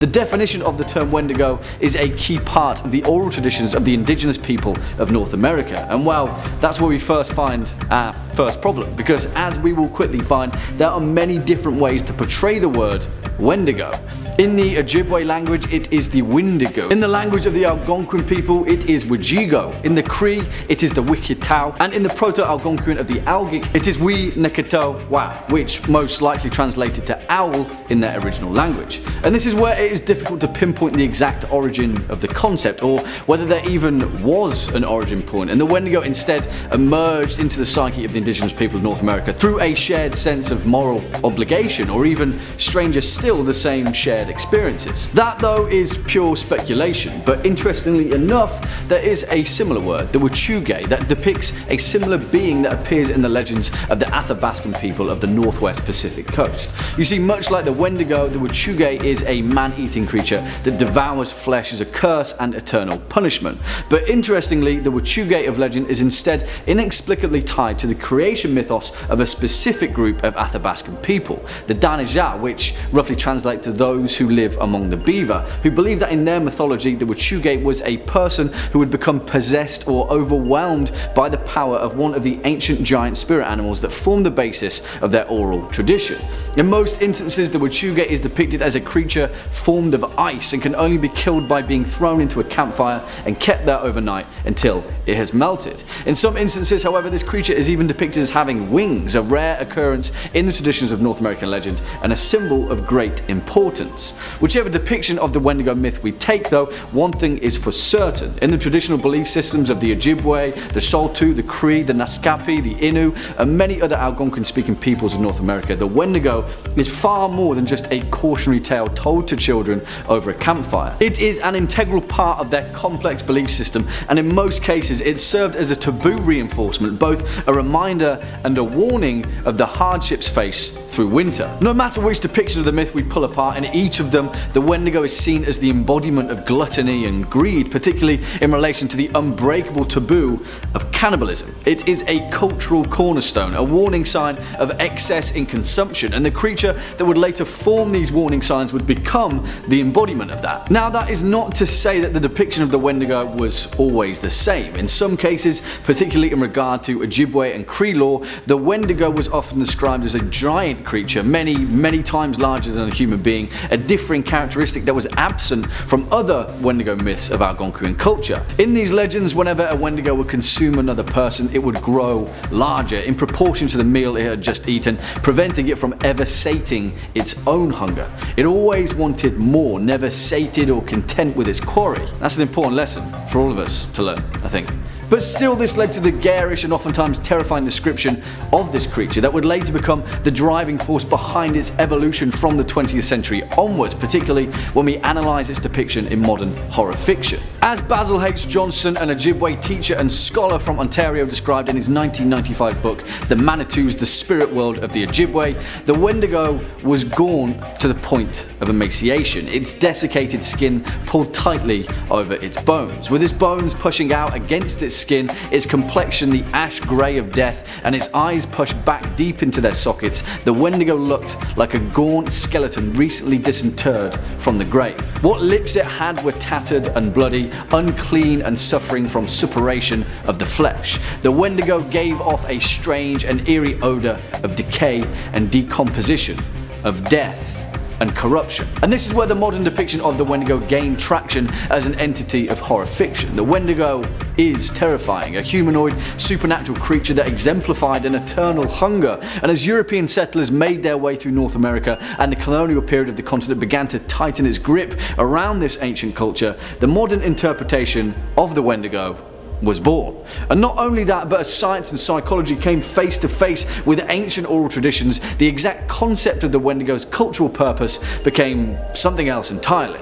The definition of the term Wendigo is a key part of the oral traditions of the indigenous people of North America, and well, that's where we first find our first problem, because as we will quickly find, there are many different ways to portray the word Wendigo. In the Ojibwe language, it is the Wendigo. In the language of the Algonquin people, it is Wajigo. In the Cree, it is the Wikitau. And in the Proto-Algonquin of the Algic, it is Wi Nekito Wa, which most likely translated to owl in their original language. And this is where it is difficult to pinpoint the exact origin of the concept, or whether there even was an origin point, and the Wendigo instead emerged into the psyche of the indigenous people of North America through a shared sense of moral obligation, or even stranger still, the same shared experiences. That though is pure speculation, but interestingly enough, there is a similar word, the Wachuge, that depicts a similar being that appears in the legends of the Athabascan people of the Northwest Pacific coast. You see, much like the Wendigo, the Wachuge is a man-eating creature that devours flesh as a curse and eternal punishment. But interestingly, the Wachuge of legend is instead inexplicably tied to the creation mythos of a specific group of Athabascan people, the Danija, which roughly translate to those who live among the beaver, who believe that in their mythology the Wachuge was a person who would become possessed or overwhelmed by the power of one of the ancient giant spirit animals that form the basis of their oral tradition. In most instances, the Wachuge is depicted as a creature formed of ice and can only be killed by being thrown into a campfire and kept there overnight until it has melted. In some instances, however, this creature is even depicted as having wings, a rare occurrence in the traditions of North American legend and a symbol of great importance. Whichever depiction of the Wendigo myth we take though, one thing is for certain. In the traditional belief systems of the Ojibwe, the Saulteaux, the Cree, the Naskapi, the Innu, and many other Algonquin speaking peoples of North America, the Wendigo is far more than just a cautionary tale told to children over a campfire. It is an integral part of their complex belief system, and in most cases it served as a taboo reinforcement, both a reminder and a warning of the hardships faced through winter. No matter which depiction of the myth we pull apart, in each of them the Wendigo is seen as the embodiment of gluttony and greed, particularly in relation to the unbreakable taboo of cannibalism. It is a cultural cornerstone, a warning sign of excess in consumption, and the creature that would later form these warning signs would become the embodiment of that. Now, that is not to say that the depiction of the Wendigo was always the same. In some cases, particularly in regard to Ojibwe and Cree lore, the Wendigo was often described as a giant creature, many times larger than a human being, a differing characteristic that was absent from other Wendigo myths of Algonquin culture. In these legends, whenever a Wendigo would consume another person, it would grow larger in proportion to the meal it had just eaten, preventing it from ever sating its own hunger. It always wanted more, never sated or content with its quarry. That's an important lesson for all of us to learn, I think. But still, this led to the garish and oftentimes terrifying description of this creature that would later become the driving force behind its evolution from the 20th century onwards, particularly when we analyse its depiction in modern horror fiction. As Basil H. Johnson, an Ojibwe teacher and scholar from Ontario, described in his 1995 book The Manitous, the Spirit World of the Ojibwe, the Wendigo was gaunt to the point of emaciation, its desiccated skin pulled tightly over its bones. With its bones pushing out against its skin, its complexion the ash grey of death, and its eyes pushed back deep into their sockets, the Wendigo looked like a gaunt skeleton recently disinterred from the grave. What lips it had were tattered and bloody, unclean and suffering from suppuration of the flesh. The Wendigo gave off a strange and eerie odour of decay and decomposition, of death and corruption. And this is where the modern depiction of the Wendigo gained traction as an entity of horror fiction. The Wendigo is terrifying, a humanoid, supernatural creature that exemplified an eternal hunger. And as European settlers made their way through North America and the colonial period of the continent began to tighten its grip around this ancient culture, the modern interpretation of the Wendigo was born. And not only that, but as science and psychology came face to face with ancient oral traditions, the exact concept of the Wendigo's cultural purpose became something else entirely.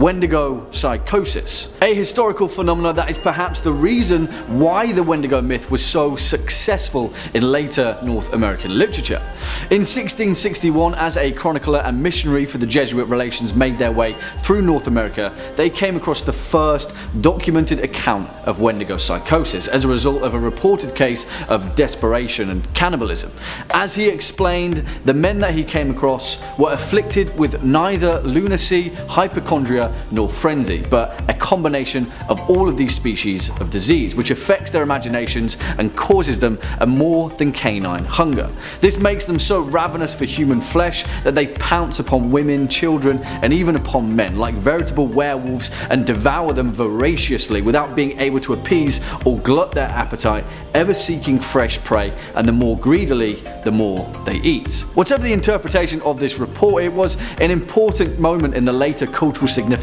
Wendigo psychosis, a historical phenomenon that is perhaps the reason why the Wendigo myth was so successful in later North American literature. In 1661, as a chronicler and missionary for the Jesuit relations made their way through North America, they came across the first documented account of Wendigo psychosis as a result of a reported case of desperation and cannibalism. As he explained, the men that he came across were afflicted with neither lunacy, hypochondria, nor frenzy, but a combination of all of these species of disease, which affects their imaginations and causes them a more than canine hunger. This makes them so ravenous for human flesh that they pounce upon women, children, and even upon men like veritable werewolves and devour them voraciously without being able to appease or glut their appetite, ever seeking fresh prey, and the more greedily, the more they eat. Whatever the interpretation of this report, it was an important moment in the later cultural significance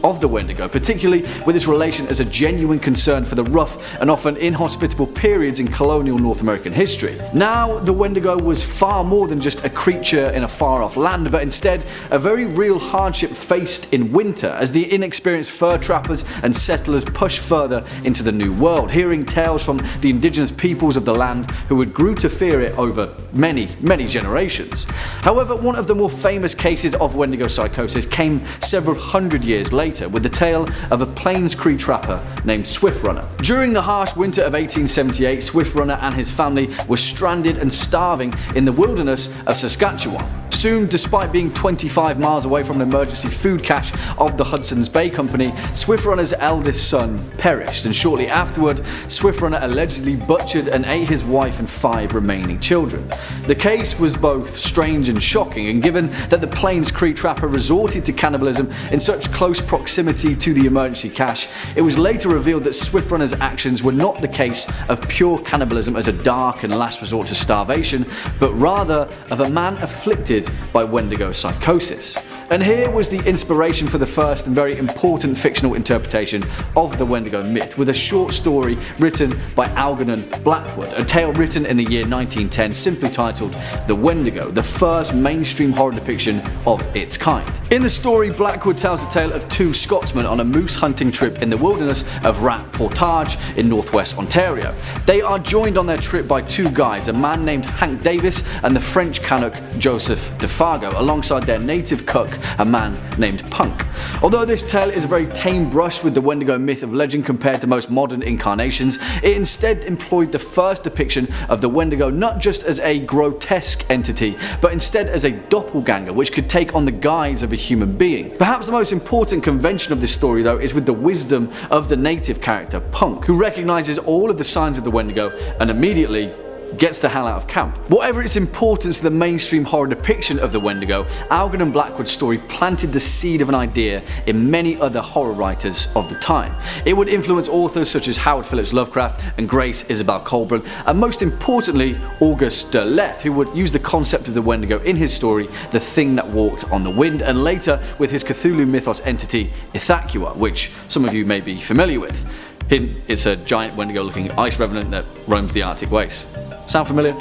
of the Wendigo, particularly with its relation as a genuine concern for the rough and often inhospitable periods in colonial North American history. Now, the Wendigo was far more than just a creature in a far-off land, but instead a very real hardship faced in winter as the inexperienced fur trappers and settlers pushed further into the New World, hearing tales from the indigenous peoples of the land who would grew to fear it over many generations. However, one of the more famous cases of Wendigo psychosis came several hundred years later with the tale of a Plains Cree trapper named Swift Runner. During the harsh winter of 1878, Swift Runner and his family were stranded and starving in the wilderness of Saskatchewan. Soon, despite being 25 miles away from an emergency food cache of the Hudson's Bay Company, Swift Runner's eldest son perished, and shortly afterward, Swift Runner allegedly butchered and ate his wife and 5 remaining children. The case was both strange and shocking, and given that the Plains Cree trapper resorted to cannibalism in such close proximity to the emergency cache, it was later revealed that Swift Runner's actions were not the case of pure cannibalism as a dark and last resort to starvation, but rather of a man afflicted by Wendigo psychosis. And here was the inspiration for the first and very important fictional interpretation of the Wendigo myth, with a short story written by Algernon Blackwood, a tale written in the year 1910 simply titled The Wendigo, the first mainstream horror depiction of its kind. In the story, Blackwood tells the tale of 2 Scotsmen on a moose hunting trip in the wilderness of Rat Portage in northwest Ontario. They are joined on their trip by 2 guides, a man named Hank Davis and the French Canuck Joseph Defargo, alongside their native cook, a man named Punk. Although this tale is a very tame brush with the Wendigo myth of legend compared to most modern incarnations, it instead employed the first depiction of the Wendigo not just as a grotesque entity, but instead as a doppelganger which could take on the guise of a human being. Perhaps the most important convention of this story, though, is with the wisdom of the native character Punk, who recognizes all of the signs of the Wendigo and immediately gets the hell out of camp. Whatever its importance to the mainstream horror depiction of the Wendigo, Algernon Blackwood's story planted the seed of an idea in many other horror writers of the time. It would influence authors such as Howard Phillips Lovecraft and Grace Isabel Colburn, and most importantly, Auguste Derleth, who would use the concept of the Wendigo in his story, The Thing That Walked on the Wind, and later with his Cthulhu mythos entity, Ithaqua, which some of you may be familiar with. It's a giant Wendigo-looking ice revenant that roams the Arctic wastes. Sound familiar?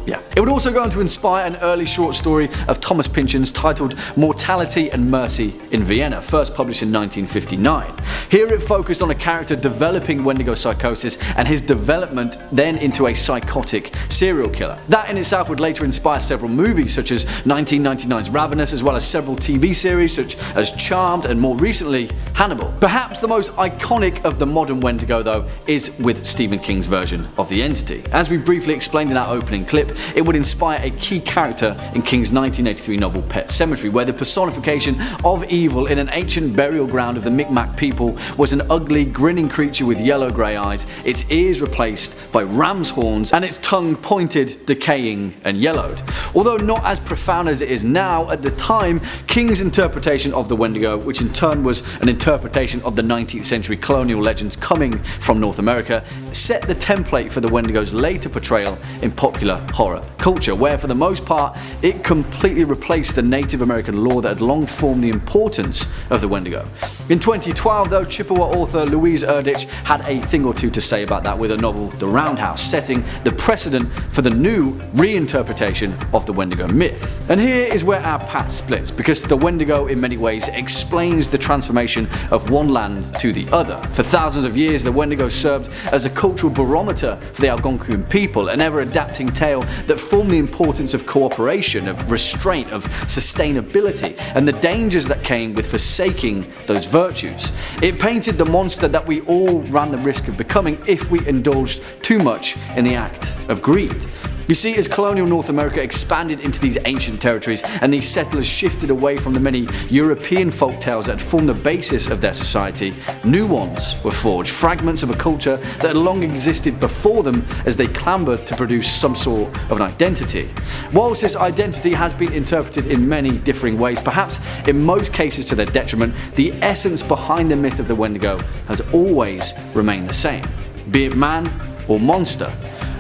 Yeah. It would also go on to inspire an early short story of Thomas Pynchon's titled Mortality and Mercy in Vienna, first published in 1959. Here it focused on a character developing Wendigo psychosis and his development then into a psychotic serial killer. That in itself would later inspire several movies such as 1999's Ravenous, as well as several TV series such as Charmed and more recently Hannibal. Perhaps the most iconic of the modern Wendigo, though, is with Stephen King's version of the entity. As we briefly explained in our opening clip, it would inspire a key character in King's 1983 novel Pet Sematary, where the personification of evil in an ancient burial ground of the Micmac people was an ugly, grinning creature with yellow-grey eyes, its ears replaced by ram's horns, and its tongue pointed, decaying, and yellowed. Although not as profound as it is now, at the time, King's interpretation of the Wendigo, which in turn was an interpretation of the 19th century colonial legends coming from North America, set the template for the Wendigo's later portrayal in popular horror culture, where for the most part it completely replaced the Native American lore that had long formed the importance of the Wendigo. In 2012 though, Chippewa author Louise Erdrich had a thing or two to say about that with her novel The Roundhouse, setting the precedent for the new reinterpretation of the Wendigo myth. And here is where our path splits, because the Wendigo in many ways explains the transformation of one land to the other. For thousands of years the Wendigo served as a cultural barometer for the Algonquian people, an ever-adapting tale that formed the importance of cooperation, of restraint, of sustainability, and the dangers that came with forsaking those virtues. It painted the monster that we all ran the risk of becoming if we indulged too much in the act of greed. You see, as colonial North America expanded into these ancient territories and these settlers shifted away from the many European folktales that formed the basis of their society, new ones were forged, fragments of a culture that had long existed before them as they clambered to produce some sort of an identity. Whilst this identity has been interpreted in many differing ways, perhaps in most cases to their detriment, the essence behind the myth of the Wendigo has always remained the same. Be it man or monster,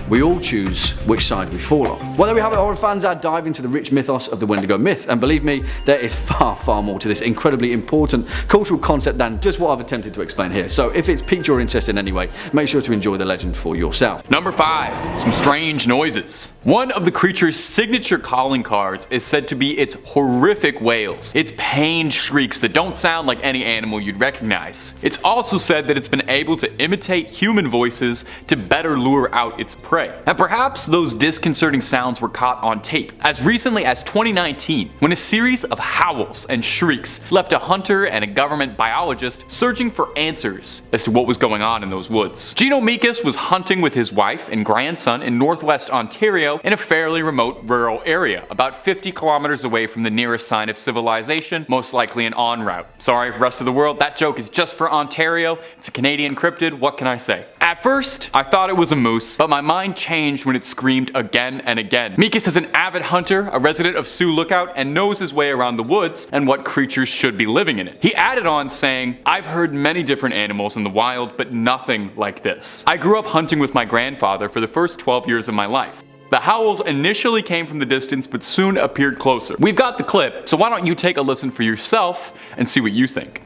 we all choose which side we fall on. Well, there we have it, horror fans, our dive into the rich mythos of the Wendigo myth. And believe me, there is far more to this incredibly important cultural concept than just what I've attempted to explain here. So if it's piqued your interest in any way, make sure to enjoy the legend for yourself. Number 5. Some strange noises. One of the creature's signature calling cards is said to be its horrific wails, its pained shrieks that don't sound like any animal you'd recognize. It's also said that it's been able to imitate human voices to better lure out its prey. And perhaps those disconcerting sounds were caught on tape as recently as 2019, when a series of howls and shrieks left a hunter and a government biologist searching for answers as to what was going on in those woods. Gino Mikas was hunting with his wife and grandson in northwest Ontario in a fairly remote rural area, about 50 kilometers away from the nearest sign of civilization, most likely an en route. Sorry, rest of the world, that joke is just for Ontario. It's a Canadian cryptid, what can I say? At first, I thought it was a moose, but my mind changed when it screamed again and again. Mikas is an avid hunter, a resident of Sioux Lookout, and knows his way around the woods and what creatures should be living in it. He added on saying, "I've heard many different animals in the wild, but nothing like this. I grew up hunting with my grandfather for the first 12 years of my life. The howls initially came from the distance, but soon appeared closer." We've got the clip, so why don't you take a listen for yourself and see what you think.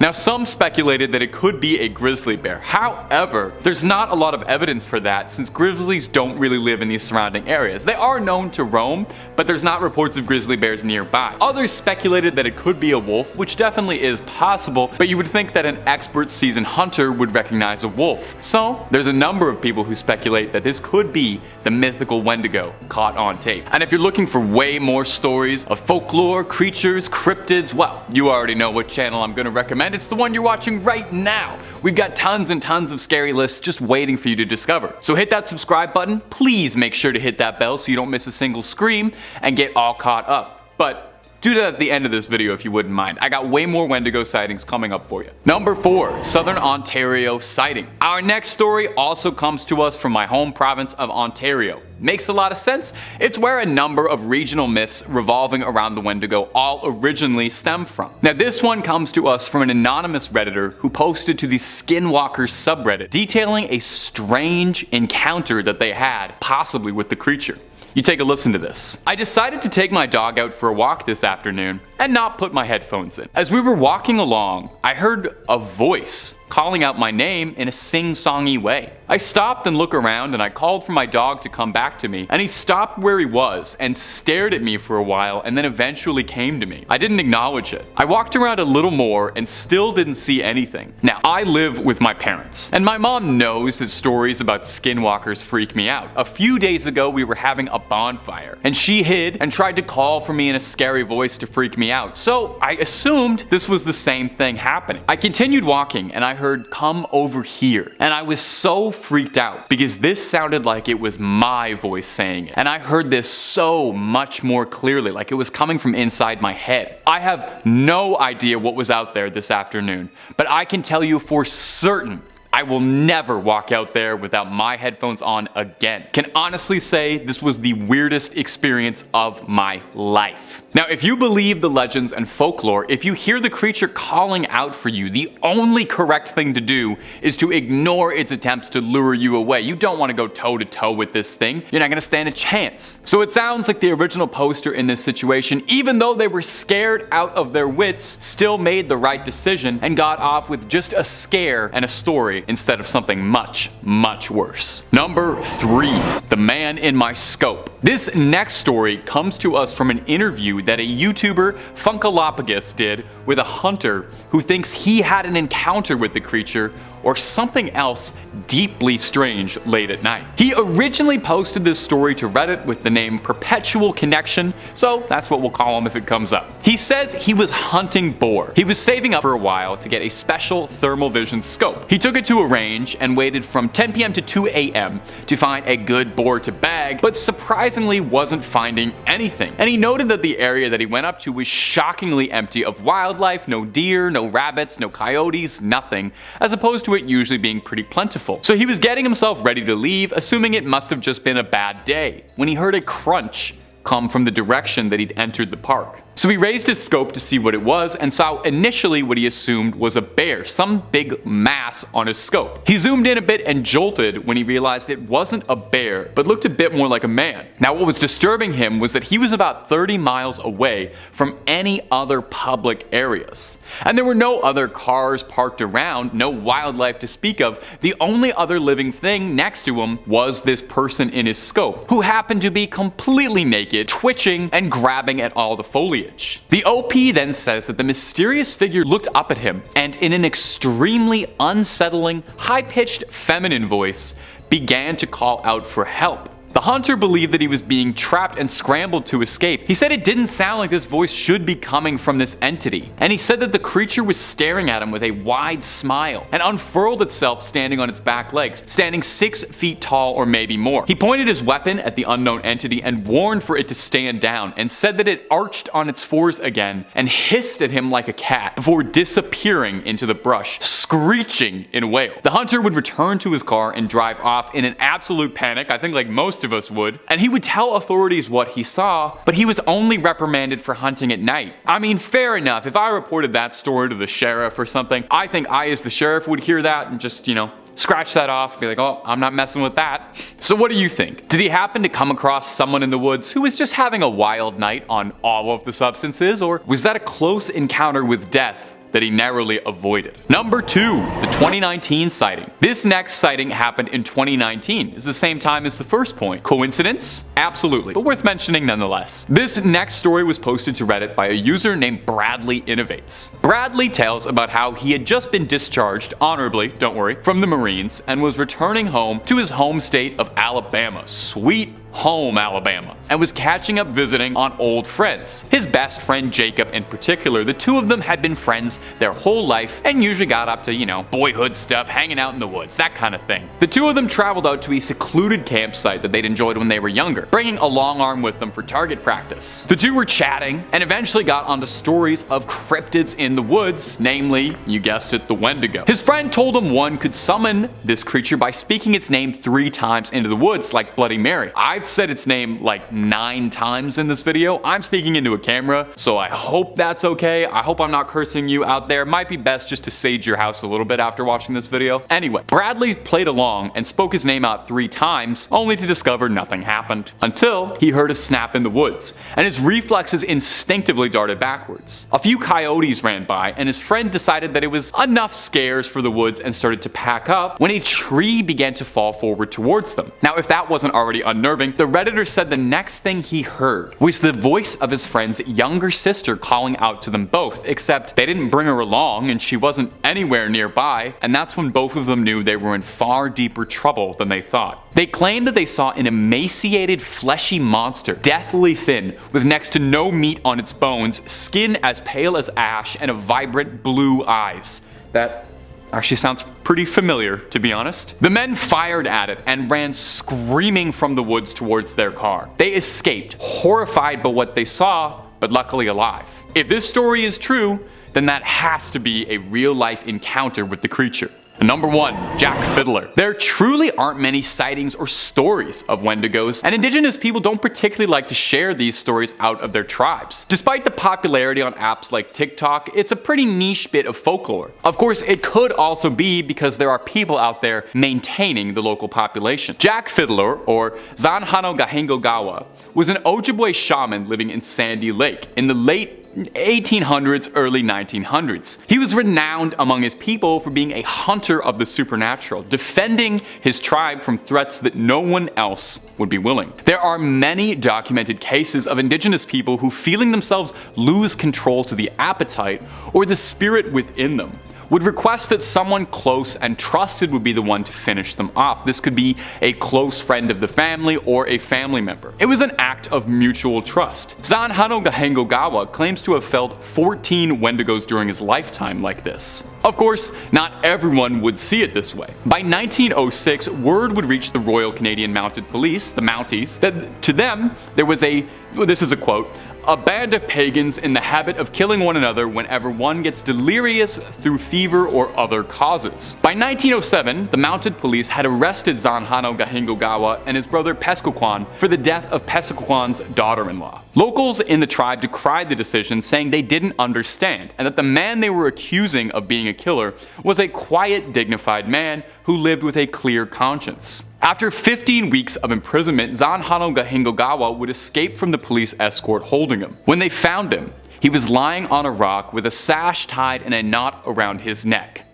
Now, some speculated that it could be a grizzly bear. However, there's not a lot of evidence for that since grizzlies don't really live in these surrounding areas. They are known to roam, but there's not reports of grizzly bears nearby. Others speculated that it could be a wolf, which definitely is possible, but you would think that an expert seasoned hunter would recognize a wolf. So, there's a number of people who speculate that this could be the mythical Wendigo caught on tape. And if you're looking for way more stories of folklore, creatures, cryptids, well, you already know what channel I'm going to recommend. It's the one you're watching right now. We've got tons and tons of scary lists just waiting for you to discover. So hit that subscribe button, please make sure to hit that bell so you don't miss a single scream and get all caught up. But do that at the end of this video if you wouldn't mind. I got way more Wendigo sightings coming up for you. Number 4, Southern Ontario sighting. Our next story also comes to us from my home province of Ontario. Makes a lot of sense. It's where a number of regional myths revolving around the Wendigo all originally stem from. Now this one comes to us from an anonymous Redditor who posted to the Skinwalkers subreddit detailing a strange encounter that they had, possibly with the creature. You take a listen to this. "I decided to take my dog out for a walk this afternoon and not put my headphones in. As we were walking along, I heard a voice calling out my name in a sing-songy way. I stopped and looked around and I called for my dog to come back to me, and he stopped where he was and stared at me for a while and then eventually came to me. I didn't acknowledge it. I walked around a little more and still didn't see anything. Now, I live with my parents, and my mom knows that stories about skinwalkers freak me out. A few days ago, we were having a bonfire, and she hid and tried to call for me in a scary voice to freak me out, so I assumed this was the same thing happening. I continued walking and I heard, 'Come over here,' and I was so freaked out because this sounded like it was my voice saying it, and I heard this so much more clearly, like it was coming from inside my head. I have no idea what was out there this afternoon, but I can tell you for certain I will never walk out there without my headphones on again. Can honestly say this was the weirdest experience of my life. Now, if you believe the legends and folklore, if you hear the creature calling out for you, the only correct thing to do is to ignore its attempts to lure you away. You don't want to go toe to toe with this thing. You're not going to stand a chance. So it sounds like the original poster in this situation, even though they were scared out of their wits, still made the right decision and got off with just a scare and a story instead of something much, much worse. Number 3, the man in my scope. This next story comes to us from an interview that a YouTuber, Funkalopagus, did with a hunter who thinks he had an encounter with the creature or something else deeply strange late at night. He originally posted this story to Reddit with the name Perpetual Connection, so that's what we'll call him if it comes up. He says he was hunting boar. He was saving up for a while to get a special thermal vision scope. He took it to a range and waited from 10 p.m. to 2 a.m. to find a good boar to bag, but surprisingly wasn't finding anything. And he noted that the area that he went up to was shockingly empty of wildlife, no deer, no rabbits, no coyotes, nothing, as opposed to it usually being pretty plentiful. So he was getting himself ready to leave, assuming it must have just been a bad day, when he heard a crunch come from the direction that he'd entered the park. So he raised his scope to see what it was and saw initially what he assumed was a bear, some big mass on his scope. He zoomed in a bit and jolted when he realized it wasn't a bear, but looked a bit more like a man. Now what was disturbing him was that he was about 30 miles away from any other public areas. And there were no other cars parked around, no wildlife to speak of. The only other living thing next to him was this person in his scope, who happened to be completely naked, twitching and grabbing at all the foliage. The OP then says that the mysterious figure looked up at him and in an extremely unsettling, high-pitched feminine voice began to call out for help. The hunter believed that he was being trapped and scrambled to escape. He said it didn't sound like this voice should be coming from this entity. And he said that the creature was staring at him with a wide smile and unfurled itself standing on its back legs, standing 6 feet tall or maybe more. He pointed his weapon at the unknown entity and warned for it to stand down and said that it arched on its fours again and hissed at him like a cat before disappearing into the brush, screeching in wail. The hunter would return to his car and drive off in an absolute panic, I think like most of us would, and he would tell authorities what he saw, but he was only reprimanded for hunting at night. I mean, fair enough. If I reported that story to the sheriff or something, I think I as the sheriff would hear that and just, scratch that off, be like, oh, I'm not messing with that. So what do you think? Did he happen to come across someone in the woods who was just having a wild night on all of the substances, or was that a close encounter with death that he narrowly avoided? Number 2, the 2019 sighting. This next sighting happened in 2019. It's the same time as the first point. Coincidence? Absolutely, but worth mentioning nonetheless. This next story was posted to Reddit by a user named Bradley Innovates. Bradley tells about how he had just been discharged, honorably, don't worry, from the Marines and was returning home to his home state of Alabama. Sweet home Alabama, and was catching up visiting on old friends. His best friend Jacob in particular, the two of them had been friends their whole life and usually got up to, boyhood stuff, hanging out in the woods, that kind of thing. The two of them traveled out to a secluded campsite that they'd enjoyed when they were younger, bringing a long arm with them for target practice. The two were chatting and eventually got onto stories of cryptids in the woods, namely, you guessed it, the Wendigo. His friend told him one could summon this creature by speaking its name 3 times into the woods like Bloody Mary. I've said its name like 9 times in this video. I'm speaking into a camera, so I hope that's okay. I hope I'm not cursing you out there. Might be best just to sage your house a little bit after watching this video. Anyway, Bradley played along and spoke his name out 3 times, only to discover nothing happened. Until he heard a snap in the woods, and his reflexes instinctively darted backwards. A few coyotes ran by, and his friend decided that it was enough scares for the woods and started to pack up when a tree began to fall forward towards them. Now, if that wasn't already unnerving, the Redditor said the next thing he heard was the voice of his friend's younger sister calling out to them both, except they didn't bring her along and she wasn't anywhere nearby, and that's when both of them knew they were in far deeper trouble than they thought. They claimed that they saw an emaciated, fleshy monster, deathly thin, with next to no meat on its bones, skin as pale as ash, and a vibrant blue eyes. That actually sounds pretty familiar, to be honest. The men fired at it and ran screaming from the woods towards their car. They escaped, horrified by what they saw, but luckily alive. If this story is true, then that has to be a real-life encounter with the creature. Number 1. Jack Fiddler. There truly aren't many sightings or stories of Wendigos, and indigenous people don't particularly like to share these stories out of their tribes. Despite the popularity on apps like TikTok, it's a pretty niche bit of folklore. Of course, it could also be because there are people out there maintaining the local population. Jack Fiddler, or Zanhano Gahengogawa, was an Ojibwe shaman living in Sandy Lake in the late 1800s, early 1900s. He was renowned among his people for being a hunter of the supernatural, defending his tribe from threats that no one else would be willing. There are many documented cases of indigenous people who, feeling themselves lose control to the appetite or the spirit within them, would request that someone close and trusted would be the one to finish them off. This could be a close friend of the family or a family member. It was an act of mutual trust. Zanhano Gahengogawa claims to have felled 14 Wendigos during his lifetime like this. Of course, not everyone would see it this way. By 1906, word would reach the Royal Canadian Mounted Police, the Mounties, that to them there was this is a quote, "a band of pagans in the habit of killing one another whenever one gets delirious through fever or other causes." By 1907, the mounted police had arrested Zanhano Gahengogawa and his brother Pescoquan for the death of Pescoquan's daughter-in-law. Locals in the tribe decried the decision, saying they didn't understand, and that the man they were accusing of being a killer was a quiet, dignified man who lived with a clear conscience. After 15 weeks of imprisonment, Zanhano Gahengogawa would escape from the police escort holding him. When they found him, he was lying on a rock with a sash tied in a knot around his neck.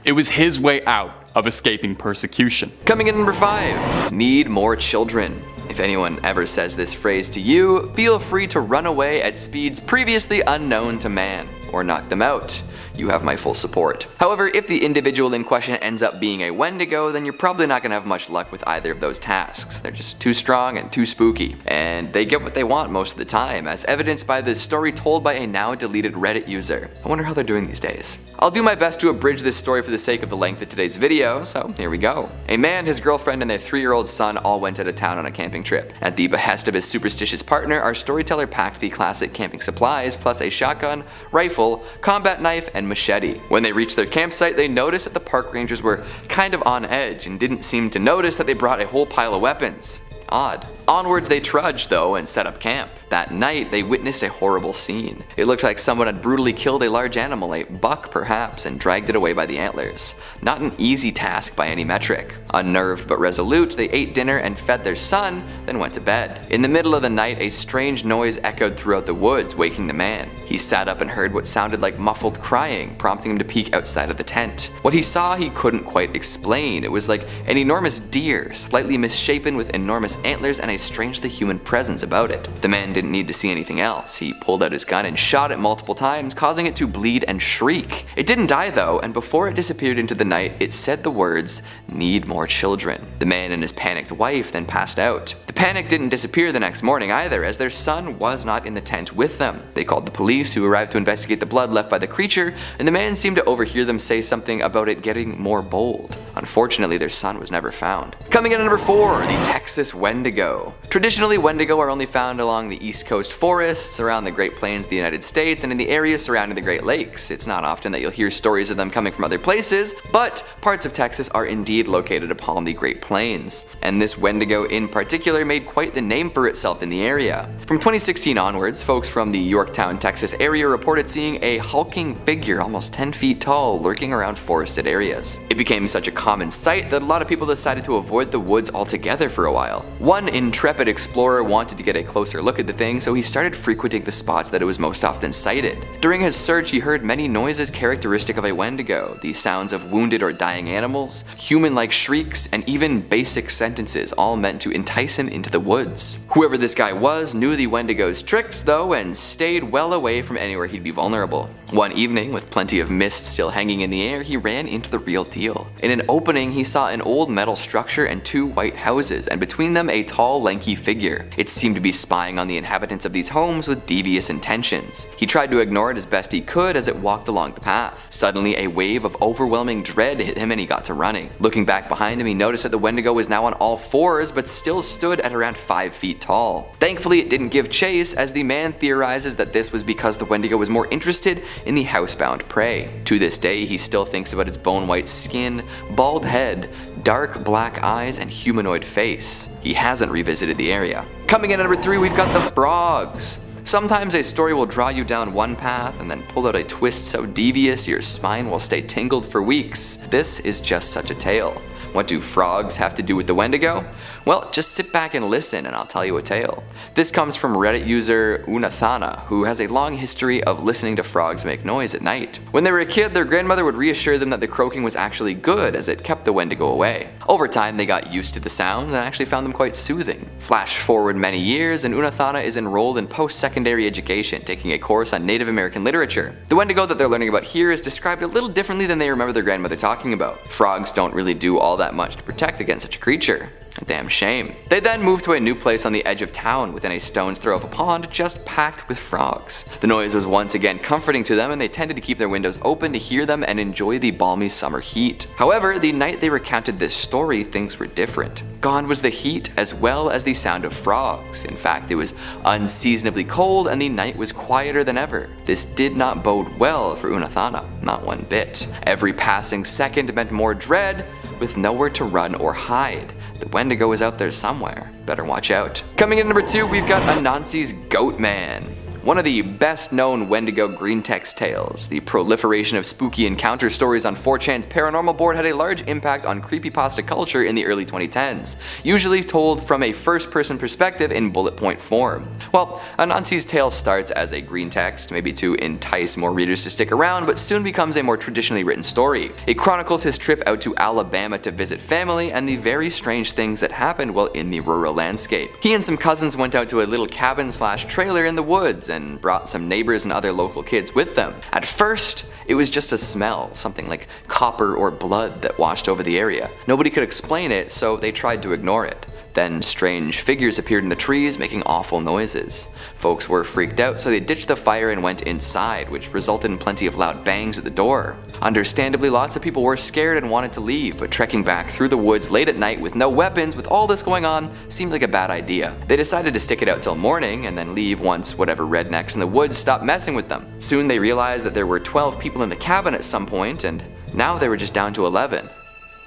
It was his way out of escaping persecution. Coming in at number 5, need more children. If anyone ever says this phrase to you, feel free to run away at speeds previously unknown to man, or knock them out. You have my full support. However, if the individual in question ends up being a Wendigo, then you're probably not going to have much luck with either of those tasks. They're just too strong and too spooky. And they get what they want most of the time, as evidenced by the story told by a now deleted Reddit user. I wonder how they're doing these days. I'll do my best to abridge this story for the sake of the length of today's video, so here we go. A man, his girlfriend, and their 3-year-old son all went out of town on a camping trip. At the behest of his superstitious partner, our storyteller packed the classic camping supplies, plus a shotgun, rifle, combat knife, and machete. When they reached their campsite, they noticed that the park rangers were kind of on edge and didn't seem to notice that they brought a whole pile of weapons. Odd. Onwards they trudged though and set up camp. That night they witnessed a horrible scene. It looked like someone had brutally killed a large animal, a buck perhaps, and dragged it away by the antlers. Not an easy task by any metric. Unnerved but resolute, they ate dinner and fed their son, then went to bed. In the middle of the night, a strange noise echoed throughout the woods, waking the man. He sat up and heard what sounded like muffled crying, prompting him to peek outside of the tent. What he saw he couldn't quite explain. It was like an enormous deer, slightly misshapen with enormous antlers and a strangely human presence about it. The man didn't need to see anything else. He pulled out his gun and shot it multiple times, causing it to bleed and shriek. It didn't die though, and before it disappeared into the night, it said the words, "Need more children." The man and his panicked wife then passed out. The panic didn't disappear the next morning either, as their son was not in the tent with them. They called the police, who arrived to investigate the blood left by the creature, and the man seemed to overhear them say something about it getting more bold. Unfortunately, their son was never found. Coming in at number 4, the Texas Wendigo. Traditionally, Wendigo are only found along the East Coast forests, around the Great Plains of the United States, and in the areas surrounding the Great Lakes. It's not often that you'll hear stories of them coming from other places, but parts of Texas are indeed located upon the Great Plains. And this Wendigo in particular made quite the name for itself in the area. From 2016 onwards, folks from the Yorktown, Texas area reported seeing a hulking figure almost 10 feet tall lurking around forested areas. It became such a common sight that a lot of people decided to avoid the woods altogether for a while. One intrepid explorer wanted to get a closer look at the thing, so he started frequenting the spots that it was most often sighted. During his search, he heard many noises characteristic of a Wendigo, the sounds of wounded or dying animals, human-like shrieks, and even basic sentences, all meant to entice him into the woods. Whoever this guy was knew the Wendigo's tricks though, and stayed well away from anywhere he'd be vulnerable. One evening, with plenty of mist still hanging in the air, he ran into the real deal. In an opening, he saw an old metal structure and 2 white houses, and between them a tall, lanky figure. It seemed to be spying on the inhabitants of these homes with devious intentions. He tried to ignore it as best he could as it walked along the path. Suddenly, a wave of overwhelming dread hit him and he got to running. Looking back behind him, he noticed that the Wendigo was now on all fours, but still stood at around 5 feet tall. Thankfully, it didn't give chase, as the man theorizes that this was because the Wendigo was more interested in the housebound prey. To this day, he still thinks about its bone-white skin, bald head, dark black eyes, and humanoid face. He hasn't revisited the area. Coming in at number 3, we've got the frogs. Sometimes a story will draw you down one path and then pull out a twist so devious your spine will stay tingled for weeks. This is just such a tale. What do frogs have to do with the Wendigo? Well, just sit back and listen and I'll tell you a tale. This comes from Reddit user Unathana, who has a long history of listening to frogs make noise at night. When they were a kid, their grandmother would reassure them that the croaking was actually good as it kept the Wendigo away. Over time, they got used to the sounds and actually found them quite soothing. Flash forward many years and Unathana is enrolled in post-secondary education, taking a course on Native American literature. The Wendigo that they're learning about here is described a little differently than they remember their grandmother talking about. Frogs don't really do all that much to protect against such a creature. A damn shame. They then moved to a new place on the edge of town within a stone's throw of a pond just packed with frogs. The noise was once again comforting to them and they tended to keep their windows open to hear them and enjoy the balmy summer heat. However, the night they recounted this story, things were different. Gone was the heat as well as the sound of frogs. In fact, it was unseasonably cold and the night was quieter than ever. This did not bode well for Unathana, not one bit. Every passing second meant more dread, with nowhere to run or hide. The Wendigo is out there somewhere. Better watch out. Coming in at number 2, we've got Anansi's Goat Man. One of the best known Wendigo green text tales, the proliferation of spooky encounter stories on 4chan's paranormal board had a large impact on creepypasta culture in the early 2010s, usually told from a first-person perspective in bullet point form. Well, Anansi's tale starts as a green text, maybe to entice more readers to stick around, but soon becomes a more traditionally written story. It chronicles his trip out to Alabama to visit family and the very strange things that happened while in the rural landscape. He and some cousins went out to a little cabin/trailer in the woods and brought some neighbors and other local kids with them. At first, it was just a smell, something like copper or blood that washed over the area. Nobody could explain it, so they tried to ignore it. Then strange figures appeared in the trees making awful noises. Folks were freaked out, so they ditched the fire and went inside, which resulted in plenty of loud bangs at the door. Understandably, lots of people were scared and wanted to leave, but trekking back through the woods late at night with no weapons with all this going on seemed like a bad idea. They decided to stick it out till morning and then leave once whatever rednecks in the woods stopped messing with them. Soon they realized that there were 12 people in the cabin at some point, and now they were just down to 11.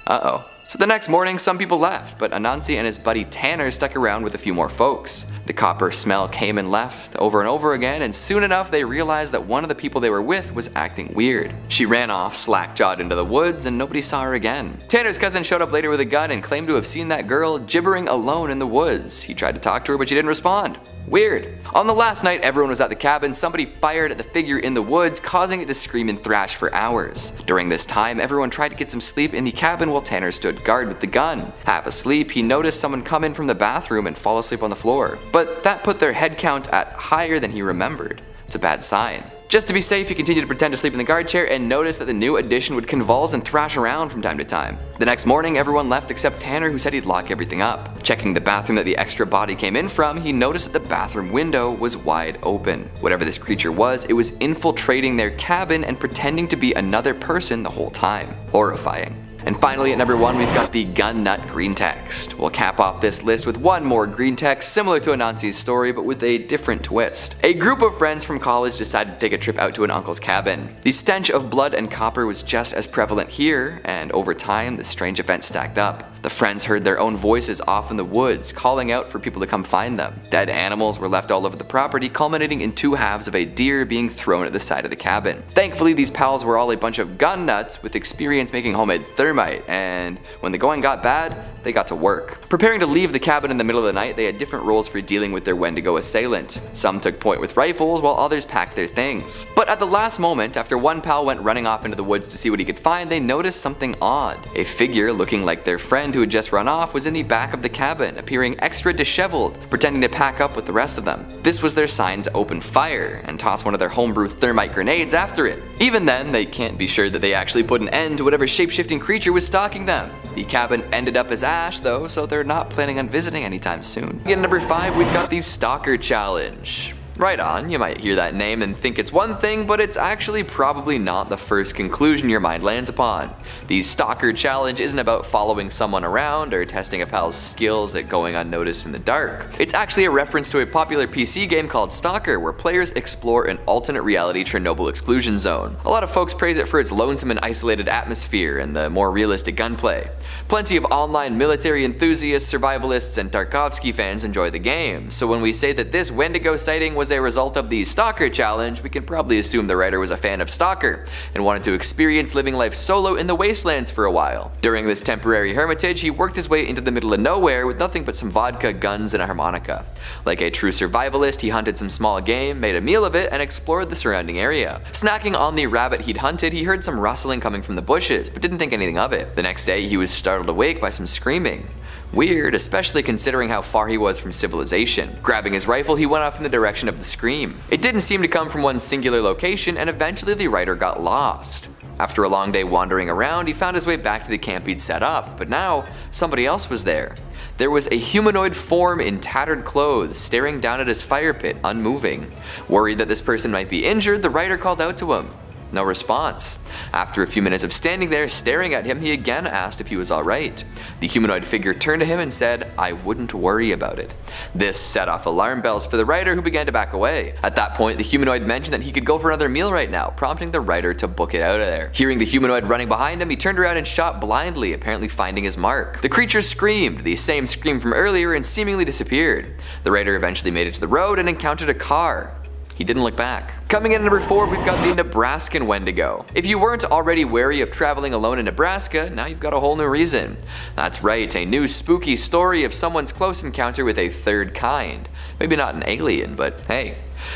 Uh-oh. So the next morning, some people left, but Anansi and his buddy Tanner stuck around with a few more folks. The copper smell came and left over and over again, and soon enough they realized that one of the people they were with was acting weird. She ran off slack-jawed into the woods and nobody saw her again. Tanner's cousin showed up later with a gun and claimed to have seen that girl gibbering alone in the woods. He tried to talk to her, but she didn't respond. Weird. On the last night everyone was at the cabin, somebody fired at the figure in the woods, causing it to scream and thrash for hours. During this time, everyone tried to get some sleep in the cabin while Tanner stood guard with the gun. Half asleep, he noticed someone come in from the bathroom and fall asleep on the floor. But that put their head count at higher than he remembered. It's a bad sign. Just to be safe, he continued to pretend to sleep in the guard chair and noticed that the new addition would convulse and thrash around from time to time. The next morning, everyone left except Tanner, who said he'd lock everything up. Checking the bathroom that the extra body came in from, he noticed that the bathroom window was wide open. Whatever this creature was, it was infiltrating their cabin and pretending to be another person the whole time. Horrifying. And finally, at number 1, we've got the gun nut green text. We'll cap off this list with one more green text similar to Anansi's story, but with a different twist. A group of friends from college decided to take a trip out to an uncle's cabin. The stench of blood and copper was just as prevalent here, and over time, the strange event stacked up. The friends heard their own voices off in the woods, calling out for people to come find them. Dead animals were left all over the property, culminating in 2 halves of a deer being thrown at the side of the cabin. Thankfully, these pals were all a bunch of gun nuts with experience making homemade thermite, and when the going got bad, they got to work. Preparing to leave the cabin in the middle of the night, they had different roles for dealing with their Wendigo assailant. Some took point with rifles, while others packed their things. But at the last moment, after one pal went running off into the woods to see what he could find, they noticed something odd. A figure looking like their friend friend who had just run off was in the back of the cabin, appearing extra disheveled, pretending to pack up with the rest of them. This was their sign to open fire, and toss one of their homebrew thermite grenades after it. Even then, they can't be sure that they actually put an end to whatever shape-shifting creature was stalking them. The cabin ended up as ash though, so they're not planning on visiting anytime soon. At number 5, we've got the Stalker Challenge. Right on, you might hear that name and think it's one thing, but it's actually probably not the first conclusion your mind lands upon. The Stalker Challenge isn't about following someone around or testing a pal's skills at going unnoticed in the dark. It's actually a reference to a popular PC game called Stalker, where players explore an alternate reality Chernobyl exclusion zone. A lot of folks praise it for its lonesome and isolated atmosphere and the more realistic gunplay. Plenty of online military enthusiasts, survivalists, and Tarkovsky fans enjoy the game, so when we say that this Wendigo sighting was a result of the Stalker Challenge, we can probably assume the writer was a fan of Stalker and wanted to experience living life solo in the wastelands for a while. During this temporary hermitage, he worked his way into the middle of nowhere with nothing but some vodka, guns, and a harmonica. Like a true survivalist, he hunted some small game, made a meal of it, and explored the surrounding area. Snacking on the rabbit he'd hunted, he heard some rustling coming from the bushes, but didn't think anything of it. The next day, he was startled awake by some screaming. Weird, especially considering how far he was from civilization. Grabbing his rifle, he went off in the direction of the scream. It didn't seem to come from one singular location, and eventually the writer got lost. After a long day wandering around, he found his way back to the camp he'd set up, but now somebody else was there. There was a humanoid form in tattered clothes staring down at his fire pit, unmoving. Worried that this person might be injured, the writer called out to him. No response. After a few minutes of standing there staring at him, he again asked if he was alright. The humanoid figure turned to him and said, "I wouldn't worry about it." This set off alarm bells for the writer, who began to back away. At that point, the humanoid mentioned that he could go for another meal right now, prompting the writer to book it out of there. Hearing the humanoid running behind him, he turned around and shot blindly, apparently finding his mark. The creature screamed, the same scream from earlier, and seemingly disappeared. The writer eventually made it to the road and encountered a car. He didn't look back. Coming in at number 4, we've got the Nebraskan Wendigo. If you weren't already wary of traveling alone in Nebraska, now you've got a whole new reason. That's right, a new spooky story of someone's close encounter with a third kind. Maybe not an alien, but hey.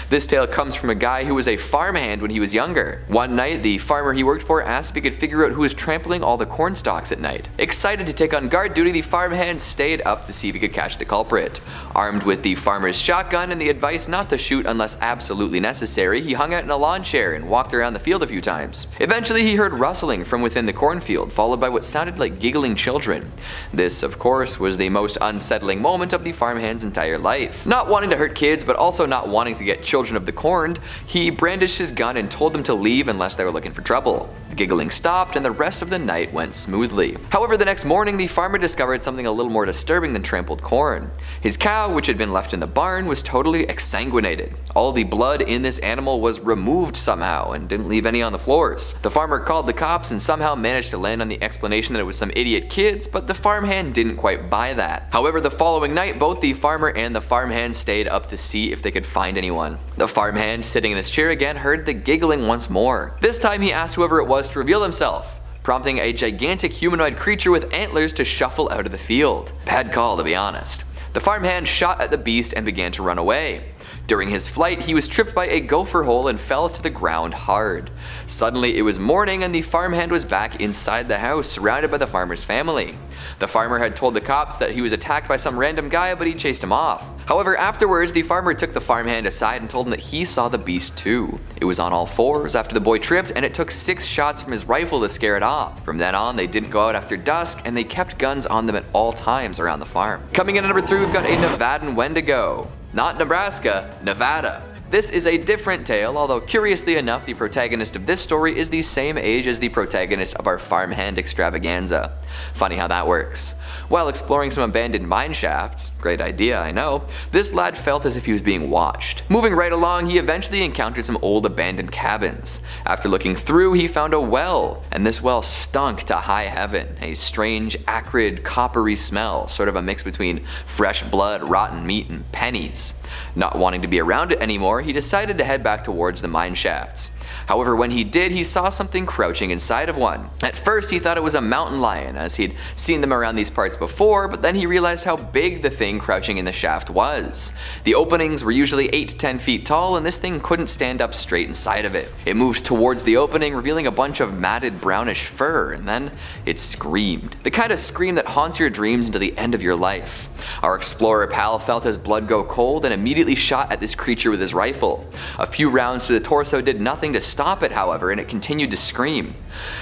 This tale comes from a guy who was a farmhand when he was younger. One night, the farmer he worked for asked if he could figure out who was trampling all the corn stalks at night. Excited to take on guard duty, the farmhand stayed up to see if he could catch the culprit. Armed with the farmer's shotgun and the advice not to shoot unless absolutely necessary, he hung out in a lawn chair and walked around the field a few times. Eventually, he heard rustling from within the cornfield, followed by what sounded like giggling children. This, of course, was the most unsettling moment of the farmhand's entire life. Not wanting to hurt kids, but also not wanting to get children of the corn, he brandished his gun and told them to leave unless they were looking for trouble. The giggling stopped and the rest of the night went smoothly. However, the next morning the farmer discovered something a little more disturbing than trampled corn. His cow, which had been left in the barn, was totally exsanguinated. All the blood in this animal was removed somehow and didn't leave any on the floors. The farmer called the cops and somehow managed to land on the explanation that it was some idiot kids, but the farmhand didn't quite buy that. However, the following night both the farmer and the farmhand stayed up to see if they could find anyone. The farmhand, sitting in his chair again, heard the giggling once more. This time he asked whoever it was to reveal himself, prompting a gigantic humanoid creature with antlers to shuffle out of the field. Bad call, to be honest. The farmhand shot at the beast and began to run away. During his flight, he was tripped by a gopher hole and fell to the ground hard. Suddenly it was morning and the farmhand was back inside the house, surrounded by the farmer's family. The farmer had told the cops that he was attacked by some random guy, but he chased him off. However, afterwards, the farmer took the farmhand aside and told him that he saw the beast too. It was on all fours after the boy tripped, and it took 6 shots from his rifle to scare it off. From then on, they didn't go out after dusk, and they kept guns on them at all times around the farm. Coming in at number 3, we've got a Nevadan Wendigo. Not Nebraska, Nevada. This is a different tale, although curiously enough, the protagonist of this story is the same age as the protagonist of our farmhand extravaganza. Funny how that works. While exploring some abandoned mine shafts, great idea, I know, this lad felt as if he was being watched. Moving right along, he eventually encountered some old abandoned cabins. After looking through, he found a well, and this well stunk to high heaven, a strange, acrid, coppery smell, sort of a mix between fresh blood, rotten meat, and pennies. Not wanting to be around it anymore, he decided to head back towards the mine shafts. However, when he did, he saw something crouching inside of one. At first, he thought it was a mountain lion, as he'd seen them around these parts before, but then he realized how big the thing crouching in the shaft was. The openings were usually 8 to 10 feet tall, and this thing couldn't stand up straight inside of it. It moved towards the opening, revealing a bunch of matted brownish fur, and then it screamed. The kind of scream that haunts your dreams until the end of your life. Our explorer pal felt his blood go cold and immediately shot at this creature with his rifle. A few rounds to the torso did nothing to stop it, however, and it continued to scream.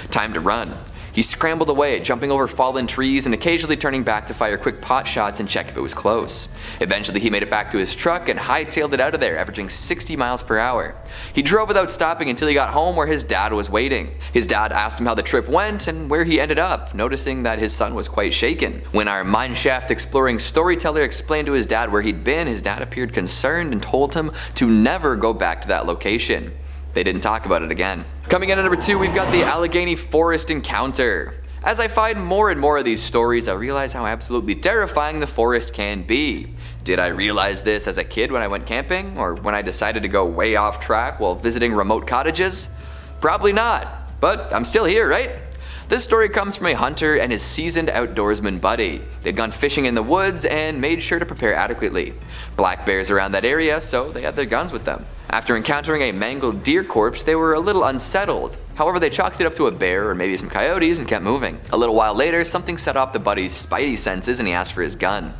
Time to run. He scrambled away, jumping over fallen trees and occasionally turning back to fire quick pot shots and check if it was close. Eventually he made it back to his truck and hightailed it out of there, averaging 60 miles per hour. He drove without stopping until he got home where his dad was waiting. His dad asked him how the trip went and where he ended up, noticing that his son was quite shaken. When our mineshaft exploring storyteller explained to his dad where he'd been, his dad appeared concerned and told him to never go back to that location. They didn't talk about it again. Coming in at number 2, we've got the Allegheny Forest Encounter. As I find more and more of these stories, I realize how absolutely terrifying the forest can be. Did I realize this as a kid when I went camping, or when I decided to go way off track while visiting remote cottages? Probably not, but I'm still here, right? This story comes from a hunter and his seasoned outdoorsman buddy. They'd gone fishing in the woods and made sure to prepare adequately. Black bears around that area, so they had their guns with them. After encountering a mangled deer corpse, they were a little unsettled. However, they chalked it up to a bear or maybe some coyotes and kept moving. A little while later, something set off the buddy's spidey senses and he asked for his gun.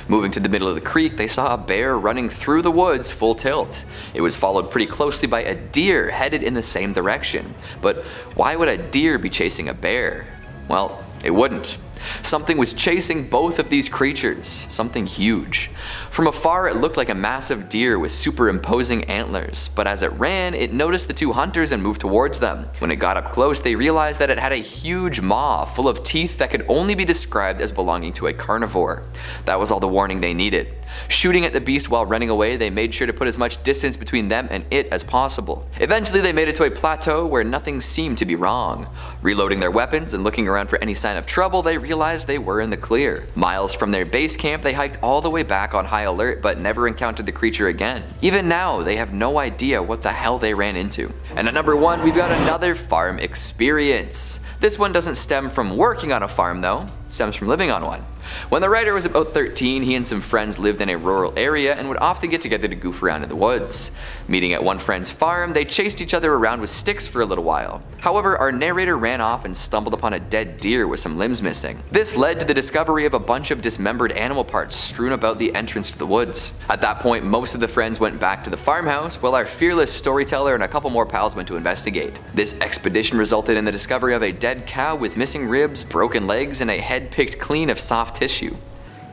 Moving to the middle of the creek, they saw a bear running through the woods full tilt. It was followed pretty closely by a deer headed in the same direction. But why would a deer be chasing a bear? Well, it wouldn't. Something was chasing both of these creatures, something huge. From afar, it looked like a massive deer with superimposing antlers, but as it ran, it noticed the two hunters and moved towards them. When it got up close, they realized that it had a huge maw full of teeth that could only be described as belonging to a carnivore. That was all the warning they needed. Shooting at the beast while running away, they made sure to put as much distance between them and it as possible. Eventually, they made it to a plateau where nothing seemed to be wrong. Reloading their weapons and looking around for any sign of trouble, they realized they were in the clear. Miles from their base camp, they hiked all the way back on high alert but never encountered the creature again. Even now, they have no idea what the hell they ran into. And at number 1, we've got another farm experience. This one doesn't stem from working on a farm though, it stems from living on one. When the writer was about 13, he and some friends lived in a rural area and would often get together to goof around in the woods. Meeting at one friend's farm, they chased each other around with sticks for a little while. However, our narrator ran off and stumbled upon a dead deer with some limbs missing. This led to the discovery of a bunch of dismembered animal parts strewn about the entrance to the woods. At that point, most of the friends went back to the farmhouse, while our fearless storyteller and a couple more pals went to investigate. This expedition resulted in the discovery of a dead cow with missing ribs, broken legs, and a head picked clean of soft tissue.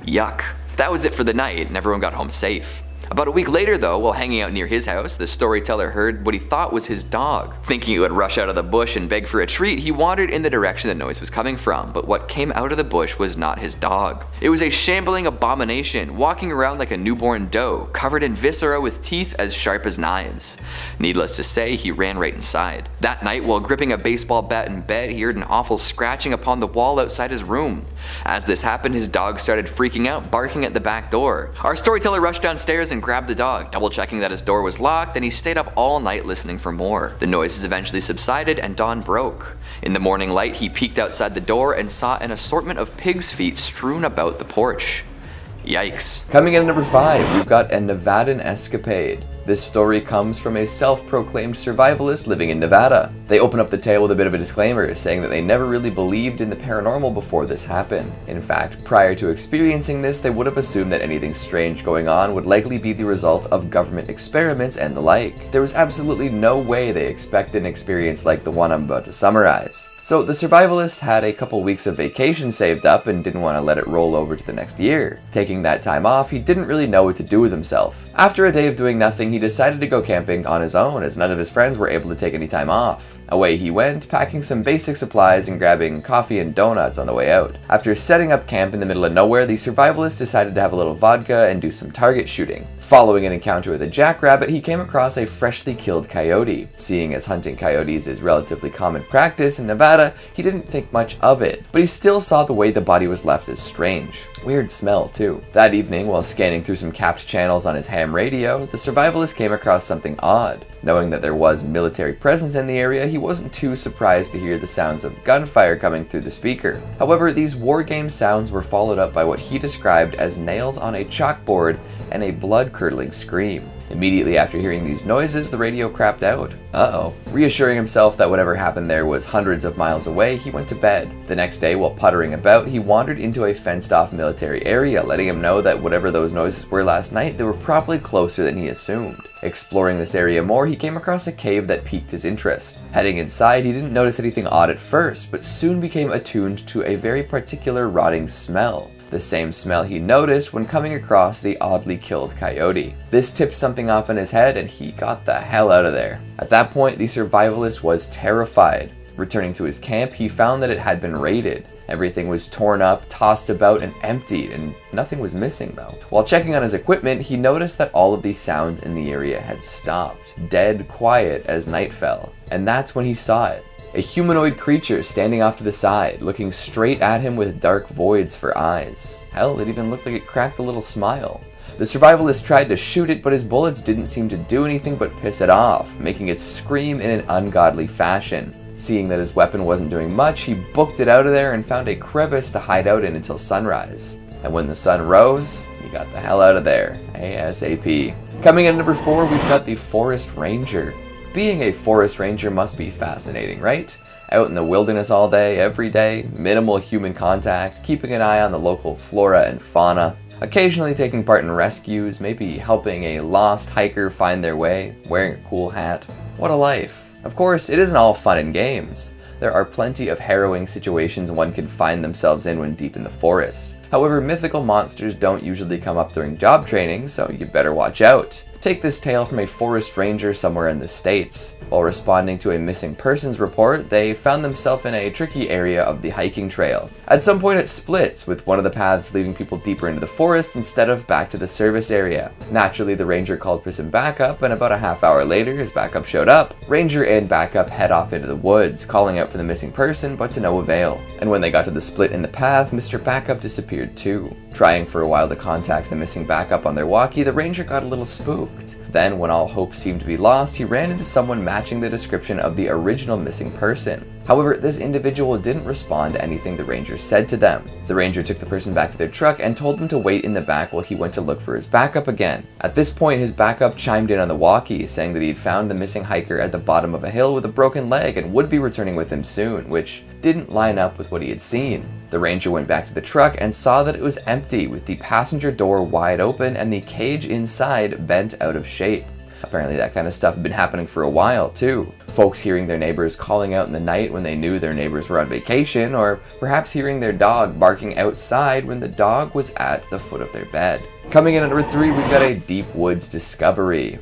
Yuck. That was it for the night and everyone got home safe. About a week later though, while hanging out near his house, the storyteller heard what he thought was his dog. Thinking it would rush out of the bush and beg for a treat, he wandered in the direction the noise was coming from, but what came out of the bush was not his dog. It was a shambling abomination, walking around like a newborn doe, covered in viscera with teeth as sharp as knives. Needless to say, he ran right inside. That night, while gripping a baseball bat in bed, he heard an awful scratching upon the wall outside his room. As this happened, his dog started freaking out, barking at the back door. Our storyteller rushed downstairs and grabbed the dog, double checking that his door was locked, and he stayed up all night listening for more. The noises eventually subsided and dawn broke. In the morning light, he peeked outside the door and saw an assortment of pig's feet strewn about the porch. Yikes. Coming in at number 5, we've got a Nevadan escapade. This story comes from a self-proclaimed survivalist living in Nevada. They open up the tale with a bit of a disclaimer, saying that they never really believed in the paranormal before this happened. In fact, prior to experiencing this, they would have assumed that anything strange going on would likely be the result of government experiments and the like. There was absolutely no way they expected an experience like the one I'm about to summarize. So the survivalist had a couple weeks of vacation saved up and didn't want to let it roll over to the next year. Taking that time off, he didn't really know what to do with himself. After a day of doing nothing, he decided to go camping on his own, as none of his friends were able to take any time off. Away he went, packing some basic supplies and grabbing coffee and donuts on the way out. After setting up camp in the middle of nowhere, the survivalist decided to have a little vodka and do some target shooting. Following an encounter with a jackrabbit, he came across a freshly killed coyote. Seeing as hunting coyotes is relatively common practice in Nevada, he didn't think much of it, but he still saw the way the body was left as strange. Weird smell too. That evening, while scanning through some capped channels on his ham radio, the survivalist came across something odd. Knowing that there was military presence in the area, he wasn't too surprised to hear the sounds of gunfire coming through the speaker. However, these wargame sounds were followed up by what he described as nails on a chalkboard and a blood-curdling scream. Immediately after hearing these noises, the radio crapped out. Uh-oh. Reassuring himself that whatever happened there was hundreds of miles away, he went to bed. The next day, while puttering about, he wandered into a fenced-off military area, letting him know that whatever those noises were last night, they were probably closer than he assumed. Exploring this area more, he came across a cave that piqued his interest. Heading inside, he didn't notice anything odd at first, but soon became attuned to a very particular rotting smell. The same smell he noticed when coming across the oddly killed coyote. This tipped something off in his head and he got the hell out of there. At that point, the survivalist was terrified. Returning to his camp, he found that it had been raided. Everything was torn up, tossed about, and emptied, and nothing was missing though. While checking on his equipment, he noticed that all of these sounds in the area had stopped, dead quiet as night fell. And that's when he saw it. A humanoid creature standing off to the side, looking straight at him with dark voids for eyes. Hell, it even looked like it cracked a little smile. The survivalist tried to shoot it, but his bullets didn't seem to do anything but piss it off, making it scream in an ungodly fashion. Seeing that his weapon wasn't doing much, he booked it out of there and found a crevice to hide out in until sunrise. And when the sun rose, he got the hell out of there, ASAP. Coming in at number 4, we've got the Forest Ranger. Being a forest ranger must be fascinating, right? Out in the wilderness all day, every day, minimal human contact, keeping an eye on the local flora and fauna, occasionally taking part in rescues, maybe helping a lost hiker find their way, wearing a cool hat. What a life. Of course, it isn't all fun and games. There are plenty of harrowing situations one can find themselves in when deep in the forest. However, mythical monsters don't usually come up during job training, so you better watch out. Take this tale from a forest ranger somewhere in the States. While responding to a missing persons report, they found themselves in a tricky area of the hiking trail. At some point it splits, with one of the paths leading people deeper into the forest instead of back to the service area. Naturally, the ranger called for some backup, and about a half hour later his backup showed up. Ranger and backup head off into the woods, calling out for the missing person, but to no avail. And when they got to the split in the path, Mr. Backup disappeared too. Trying for a while to contact the missing backup on their walkie, the ranger got a little spooked. Then, when all hope seemed to be lost, he ran into someone matching the description of the original missing person. However, this individual didn't respond to anything the ranger said to them. The ranger took the person back to their truck and told them to wait in the back while he went to look for his backup again. At this point, his backup chimed in on the walkie, saying that he'd found the missing hiker at the bottom of a hill with a broken leg and would be returning with him soon, which didn't line up with what he had seen. The ranger went back to the truck and saw that it was empty, with the passenger door wide open and the cage inside bent out of shape. Apparently that kind of stuff had been happening for a while too. Folks hearing their neighbors calling out in the night when they knew their neighbors were on vacation, or perhaps hearing their dog barking outside when the dog was at the foot of their bed. Coming in at number 3, we've got a deep woods discovery.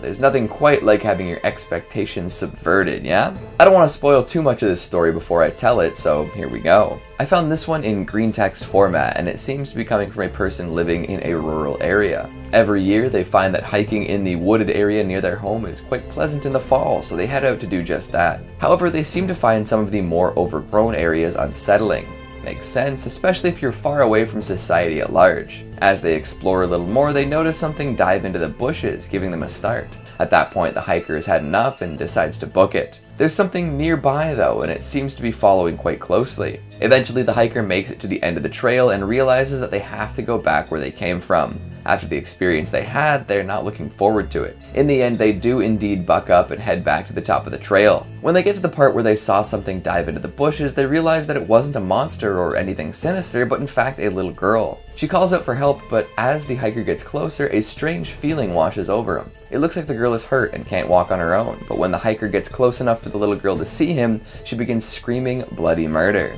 There's nothing quite like having your expectations subverted, yeah? I don't want to spoil too much of this story before I tell it, so here we go. I found this one in green text format, and it seems to be coming from a person living in a rural area. Every year, they find that hiking in the wooded area near their home is quite pleasant in the fall, so they head out to do just that. However, they seem to find some of the more overgrown areas unsettling. Makes sense, especially if you're far away from society at large. As they explore a little more, they notice something dive into the bushes, giving them a start. At that point, the hiker has had enough and decides to book it. There's something nearby though, and it seems to be following quite closely. Eventually, the hiker makes it to the end of the trail and realizes that they have to go back where they came from. After the experience they had, they're not looking forward to it. In the end, they do indeed buck up and head back to the top of the trail. When they get to the part where they saw something dive into the bushes, they realize that it wasn't a monster or anything sinister, but in fact a little girl. She calls out for help, but as the hiker gets closer, a strange feeling washes over him. It looks like the girl is hurt and can't walk on her own, but when the hiker gets close enough for the little girl to see him, she begins screaming bloody murder.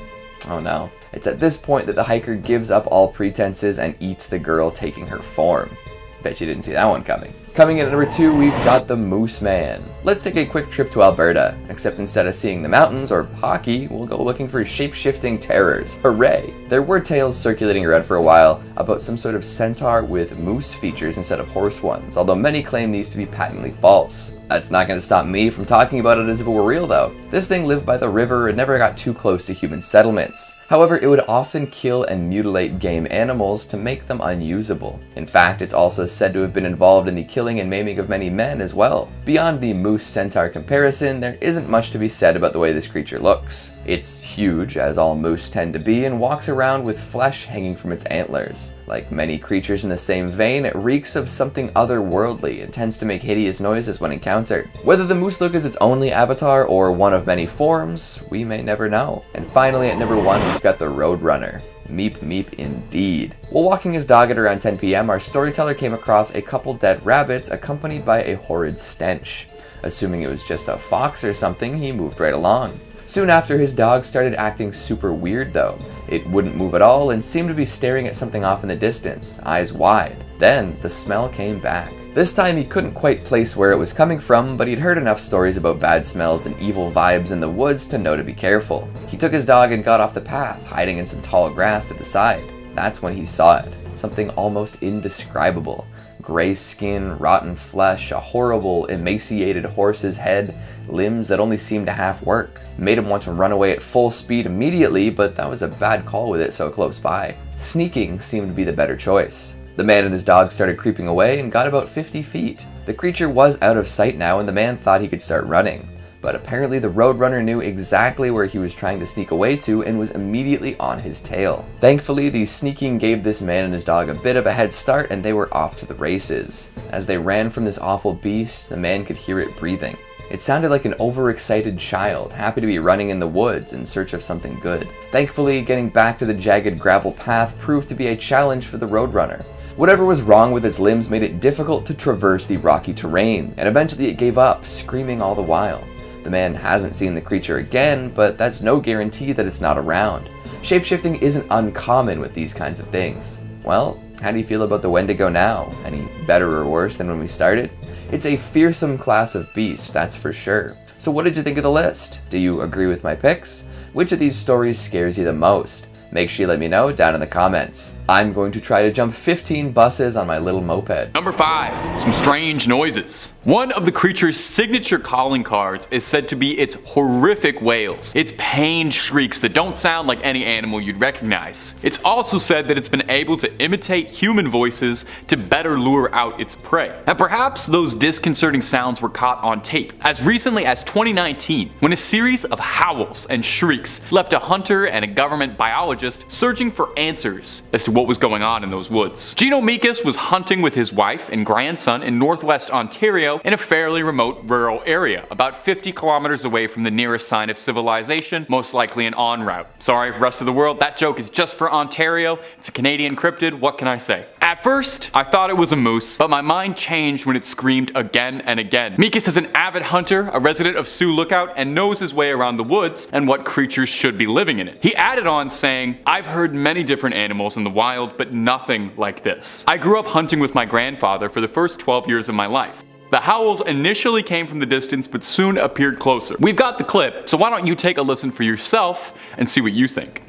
Oh no. It's at this point that the hiker gives up all pretenses and eats the girl, taking her form. Bet you didn't see that one coming. Coming in at number 2, we've got the Moose Man. Let's take a quick trip to Alberta, except instead of seeing the mountains or hockey, we'll go looking for shape-shifting terrors. Hooray! There were tales circulating around for a while about some sort of centaur with moose features instead of horse ones, although many claim these to be patently false. That's not going to stop me from talking about it as if it were real though. This thing lived by the river and never got too close to human settlements. However, it would often kill and mutilate game animals to make them unusable. In fact, it's also said to have been involved in the killing and maiming of many men as well. Beyond the moose-centaur comparison, there isn't much to be said about the way this creature looks. It's huge, as all moose tend to be, and walks around with flesh hanging from its antlers. Like many creatures in the same vein, it reeks of something otherworldly and tends to make hideous noises when encountered. Whether the moose look is its only avatar or one of many forms, we may never know. And finally, at number 1, we've got the Roadrunner. Meep meep indeed. While walking his dog at around 10 p.m, our storyteller came across a couple dead rabbits accompanied by a horrid stench. Assuming it was just a fox or something, he moved right along. Soon after, his dog started acting super weird though. It wouldn't move at all and seemed to be staring at something off in the distance, eyes wide. Then the smell came back. This time he couldn't quite place where it was coming from, but he'd heard enough stories about bad smells and evil vibes in the woods to know to be careful. He took his dog and got off the path, hiding in some tall grass to the side. That's when he saw it. Something almost indescribable. Gray skin, rotten flesh, a horrible, emaciated horse's head, limbs that only seemed to half work. Made him want to run away at full speed immediately, but that was a bad call with it so close by. Sneaking seemed to be the better choice. The man and his dog started creeping away and got about 50 feet. The creature was out of sight now and the man thought he could start running. But apparently the Roadrunner knew exactly where he was trying to sneak away to and was immediately on his tail. Thankfully, the sneaking gave this man and his dog a bit of a head start and they were off to the races. As they ran from this awful beast, the man could hear it breathing. It sounded like an overexcited child, happy to be running in the woods in search of something good. Thankfully, getting back to the jagged gravel path proved to be a challenge for the Roadrunner. Whatever was wrong with its limbs made it difficult to traverse the rocky terrain, and eventually it gave up, screaming all the while. The man hasn't seen the creature again, but that's no guarantee that it's not around. Shapeshifting isn't uncommon with these kinds of things. Well, how do you feel about the Wendigo now? Any better or worse than when we started? It's a fearsome class of beast, that's for sure. So what did you think of the list? Do you agree with my picks? Which of these stories scares you the most? Make sure you let me know down in the comments. I'm going to try to jump 15 buses on my little moped. Number 5, some strange noises. One of the creature's signature calling cards is said to be its horrific wails. It's pained shrieks that don't sound like any animal you'd recognize. It's also said that it's been able to imitate human voices to better lure out its prey. And perhaps those disconcerting sounds were caught on tape as recently as 2019, when a series of howls and shrieks left a hunter and a government biologist searching for answers as to what was going on in those woods. Gino Mikas was hunting with his wife and grandson in northwest Ontario in a fairly remote rural area, about 50 kilometers away from the nearest sign of civilization, most likely an en route. Sorry, rest of the world, that joke is just for Ontario. It's a Canadian cryptid, what can I say? At first, I thought it was a moose, but my mind changed when it screamed again and again. Mikas is an avid hunter, a resident of Sioux Lookout, and knows his way around the woods and what creatures should be living in it. He added on saying, "I've heard many different animals in the wild, but nothing like this. I grew up hunting with my grandfather for the first 12 years of my life. The howls initially came from the distance, but soon appeared closer." We've got the clip, so why don't you take a listen for yourself and see what you think.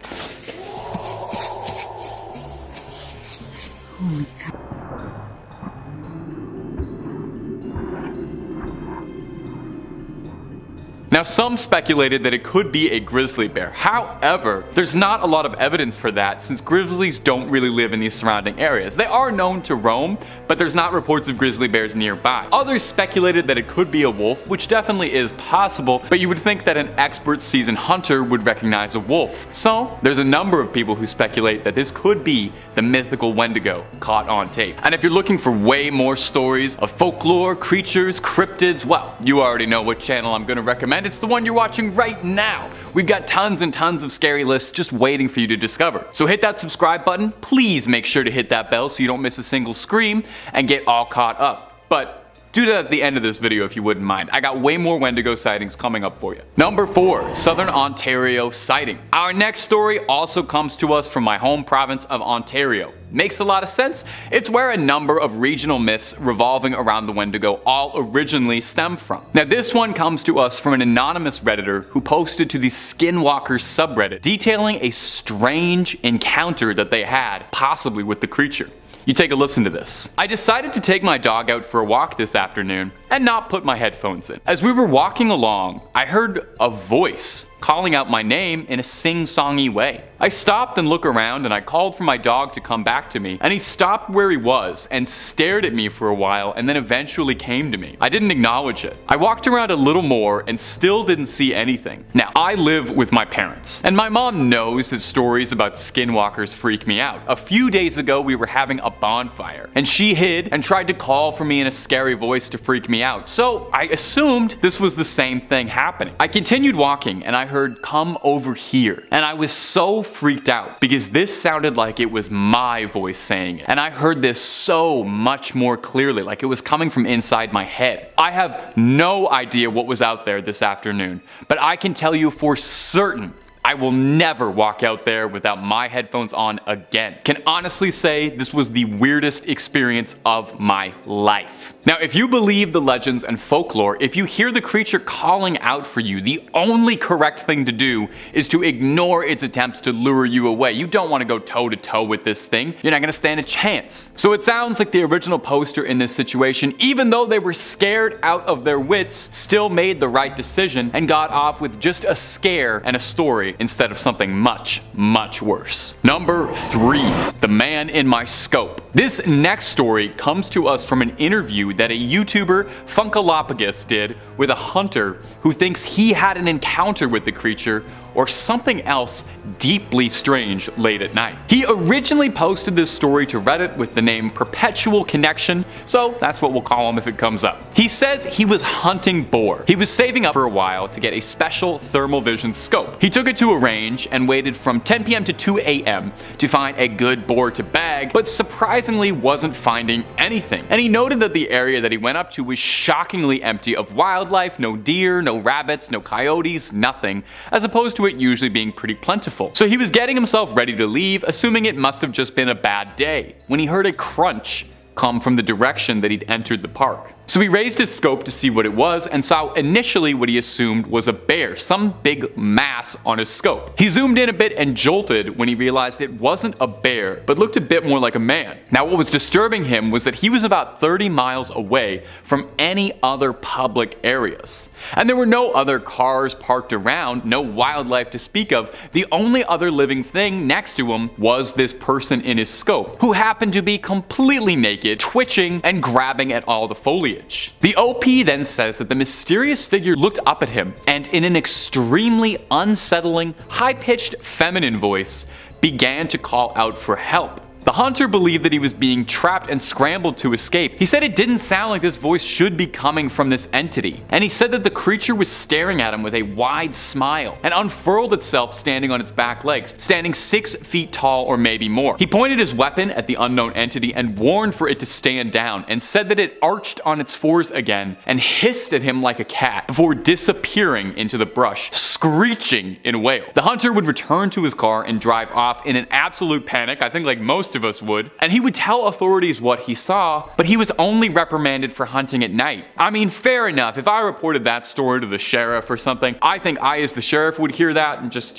Now, some speculated that it could be a grizzly bear. However, there's not a lot of evidence for that since grizzlies don't really live in these surrounding areas. They are known to roam, but there's not reports of grizzly bears nearby. Others speculated that it could be a wolf, which definitely is possible, but you would think that an expert seasoned hunter would recognize a wolf. So, there's a number of people who speculate that this could be the mythical Wendigo caught on tape. And if you're looking for way more stories of folklore, creatures, cryptids, well, you already know what channel I'm going to recommend. It's the one you're watching right now. We've got tons and tons of scary lists just waiting for you to discover. So hit that subscribe button, please make sure to hit that bell so you don't miss a single scream and get all caught up. But do that at the end of this video if you wouldn't mind. I got way more Wendigo sightings coming up for you. Number 4, Southern Ontario sighting. Our next story also comes to us from my home province of Ontario. Makes a lot of sense. It's where a number of regional myths revolving around the Wendigo all originally stem from. Now this one comes to us from an anonymous Redditor who posted to the Skinwalkers subreddit detailing a strange encounter that they had, possibly with the creature. You take a listen to this. I decided to take my dog out for a walk this afternoon and not put my headphones in. As we were walking along, I heard a voice calling out my name in a sing-songy way. I stopped and looked around and I called for my dog to come back to me, and he stopped where he was and stared at me for a while and then eventually came to me. I didn't acknowledge it. I walked around a little more and still didn't see anything. Now, I live with my parents, and my mom knows that stories about skinwalkers freak me out. A few days ago, we were having a bonfire, and she hid and tried to call for me in a scary voice to freak me out, so I assumed this was the same thing happening. I continued walking and I heard, "Come over here," and I was so freaked out because this sounded like it was my voice saying it, and I heard this so much more clearly, like it was coming from inside my head. I have no idea what was out there this afternoon, but I can tell you for certain I will never walk out there without my headphones on again. Can honestly say this was the weirdest experience of my life. Now, if you believe the legends and folklore, if you hear the creature calling out for you, the only correct thing to do is to ignore its attempts to lure you away. You don't want to go toe to toe with this thing. You're not going to stand a chance. So it sounds like the original poster in this situation, even though they were scared out of their wits, still made the right decision and got off with just a scare and a story instead of something much, much worse. Number 3, the man in my scope. This next story comes to us from an interview that a YouTuber, Funkalopagus, did with a hunter who thinks he had an encounter with the creature or something else deeply strange late at night. He originally posted this story to Reddit with the name Perpetual Connection, so that's what we'll call him if it comes up. He says he was hunting boar. He was saving up for a while to get a special thermal vision scope. He took it to a range and waited from 10 p.m. to 2 a.m. to find a good boar to bag, but surprisingly wasn't finding anything. And he noted that the area that he went up to was shockingly empty of wildlife, no deer, no rabbits, no coyotes, nothing, as opposed to it usually being pretty plentiful. So he was getting himself ready to leave, assuming it must have just been a bad day, when he heard a crunch come from the direction that he'd entered the park. So he raised his scope to see what it was and saw initially what he assumed was a bear, some big mass on his scope. He zoomed in a bit and jolted when he realized it wasn't a bear, but looked a bit more like a man. Now what was disturbing him was that he was about 30 miles away from any other public areas. And there were no other cars parked around, no wildlife to speak of. The only other living thing next to him was this person in his scope, who happened to be completely naked, twitching and grabbing at all the foliage. The OP then says that the mysterious figure looked up at him and in an extremely unsettling, high-pitched feminine voice began to call out for help. The hunter believed that he was being trapped and scrambled to escape. He said it didn't sound like this voice should be coming from this entity, and he said that the creature was staring at him with a wide smile and unfurled itself standing on its back legs, standing 6 feet tall or maybe more. He pointed his weapon at the unknown entity and warned for it to stand down, and said that it arched on its fours again and hissed at him like a cat before disappearing into the brush, screeching in wail. The hunter would return to his car and drive off in an absolute panic, I think like most of us would, and he would tell authorities what he saw, but he was only reprimanded for hunting at night. I mean, fair enough. If I reported that story to the sheriff or something, I think I as the sheriff would hear that and just,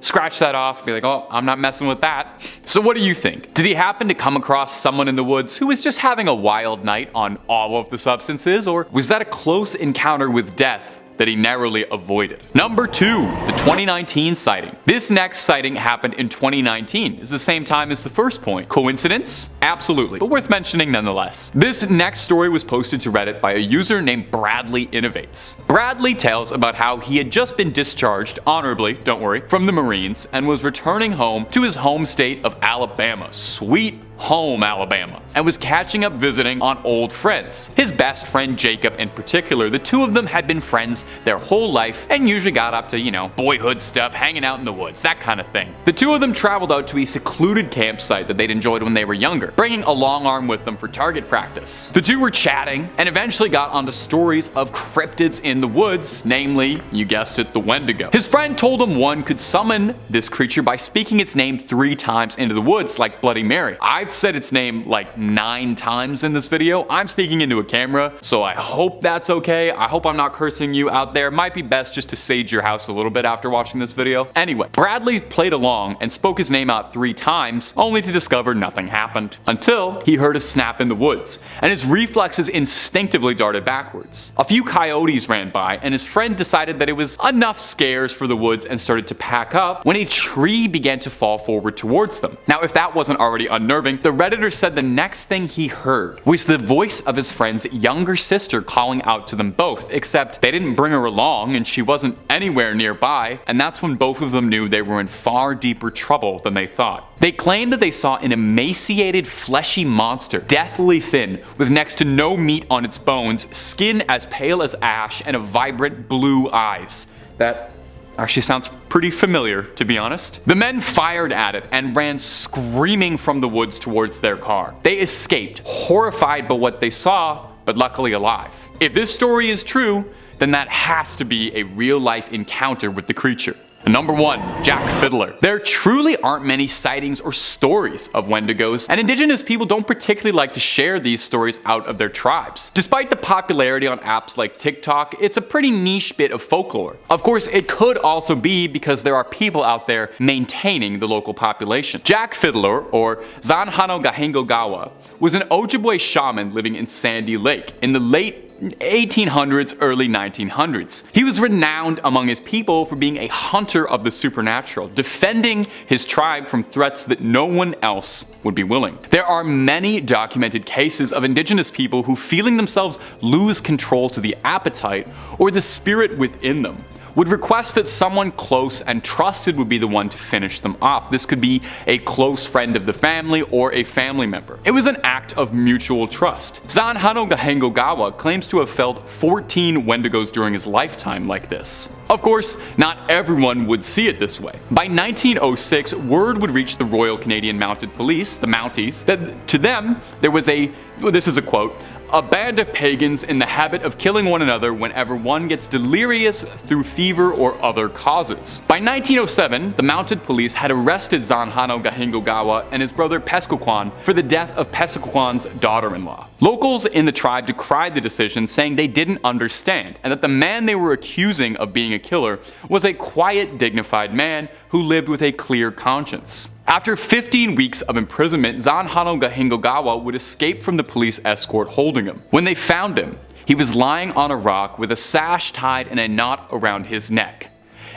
scratch that off, be like, oh, I'm not messing with that. So what do you think? Did he happen to come across someone in the woods who was just having a wild night on all of the substances, or was that a close encounter with death that he narrowly avoided? Number 2, the 2019 sighting. This next sighting happened in 2019. It's the same time as the first point. Coincidence? Absolutely, but worth mentioning nonetheless. This next story was posted to Reddit by a user named Bradley Innovates. Bradley tells about how he had just been discharged, honorably, don't worry, from the Marines and was returning home to his home state of Alabama. Sweet home Alabama, and was catching up visiting on old friends. His best friend Jacob in particular. The two of them had been friends their whole life and usually got up to, boyhood stuff, hanging out in the woods, that kind of thing. The two of them traveled out to a secluded campsite that they'd enjoyed when they were younger, bringing a long arm with them for target practice. The two were chatting and eventually got onto stories of cryptids in the woods, namely, you guessed it, the Wendigo. His friend told him one could summon this creature by speaking its name 3 times into the woods like Bloody Mary. I've I've said its name like 9 times in this video. I'm speaking into a camera, so I hope that's okay. I hope I'm not cursing you out there. Might be best just to sage your house a little bit after watching this video. Anyway, Bradley played along and spoke his name out 3 times, only to discover nothing happened. Until he heard a snap in the woods, and his reflexes instinctively darted backwards. A few coyotes ran by, and his friend decided that it was enough scares for the woods and started to pack up when a tree began to fall forward towards them. Now, if that wasn't already unnerving, the Redditor said the next thing he heard was the voice of his friend's younger sister calling out to them both, except they didn't bring her along and she wasn't anywhere nearby, and that's when both of them knew they were in far deeper trouble than they thought. They claimed that they saw an emaciated, fleshy monster, deathly thin, with next to no meat on its bones, skin as pale as ash, and a vibrant blue eyes. That actually sounds pretty familiar, to be honest. The men fired at it and ran screaming from the woods towards their car. They escaped, horrified by what they saw, but luckily alive. If this story is true, then that has to be a real-life encounter with the creature. Number 1. Jack Fiddler. There truly aren't many sightings or stories of Wendigos, and indigenous people don't particularly like to share these stories out of their tribes. Despite the popularity on apps like TikTok, it's a pretty niche bit of folklore. Of course, it could also be because there are people out there maintaining the local population. Jack Fiddler, or Zanhano Gahengogawa, was an Ojibwe shaman living in Sandy Lake in the late 1800s, early 1900s. He was renowned among his people for being a hunter of the supernatural, defending his tribe from threats that no one else would be willing. There are many documented cases of indigenous people who, feeling themselves lose control to the appetite or the spirit within them, would request that someone close and trusted would be the one to finish them off. This could be a close friend of the family or a family member. It was an act of mutual trust. Zanhano Gahengogawa claims to have felled 14 Wendigos during his lifetime like this. Of course, not everyone would see it this way. By 1906, word would reach the Royal Canadian Mounted Police, the Mounties, that to them there was this is a quote, "a band of pagans in the habit of killing one another whenever one gets delirious through fever or other causes." By 1907, the mounted police had arrested Zanhano Gahengogawa and his brother Pescoquan for the death of Pescoquan's daughter-in-law. Locals in the tribe decried the decision, saying they didn't understand, and that the man they were accusing of being a killer was a quiet, dignified man who lived with a clear conscience. After 15 weeks of imprisonment, Zanhano Gahengogawa would escape from the police escort holding him. When they found him, he was lying on a rock with a sash tied and a knot around his neck.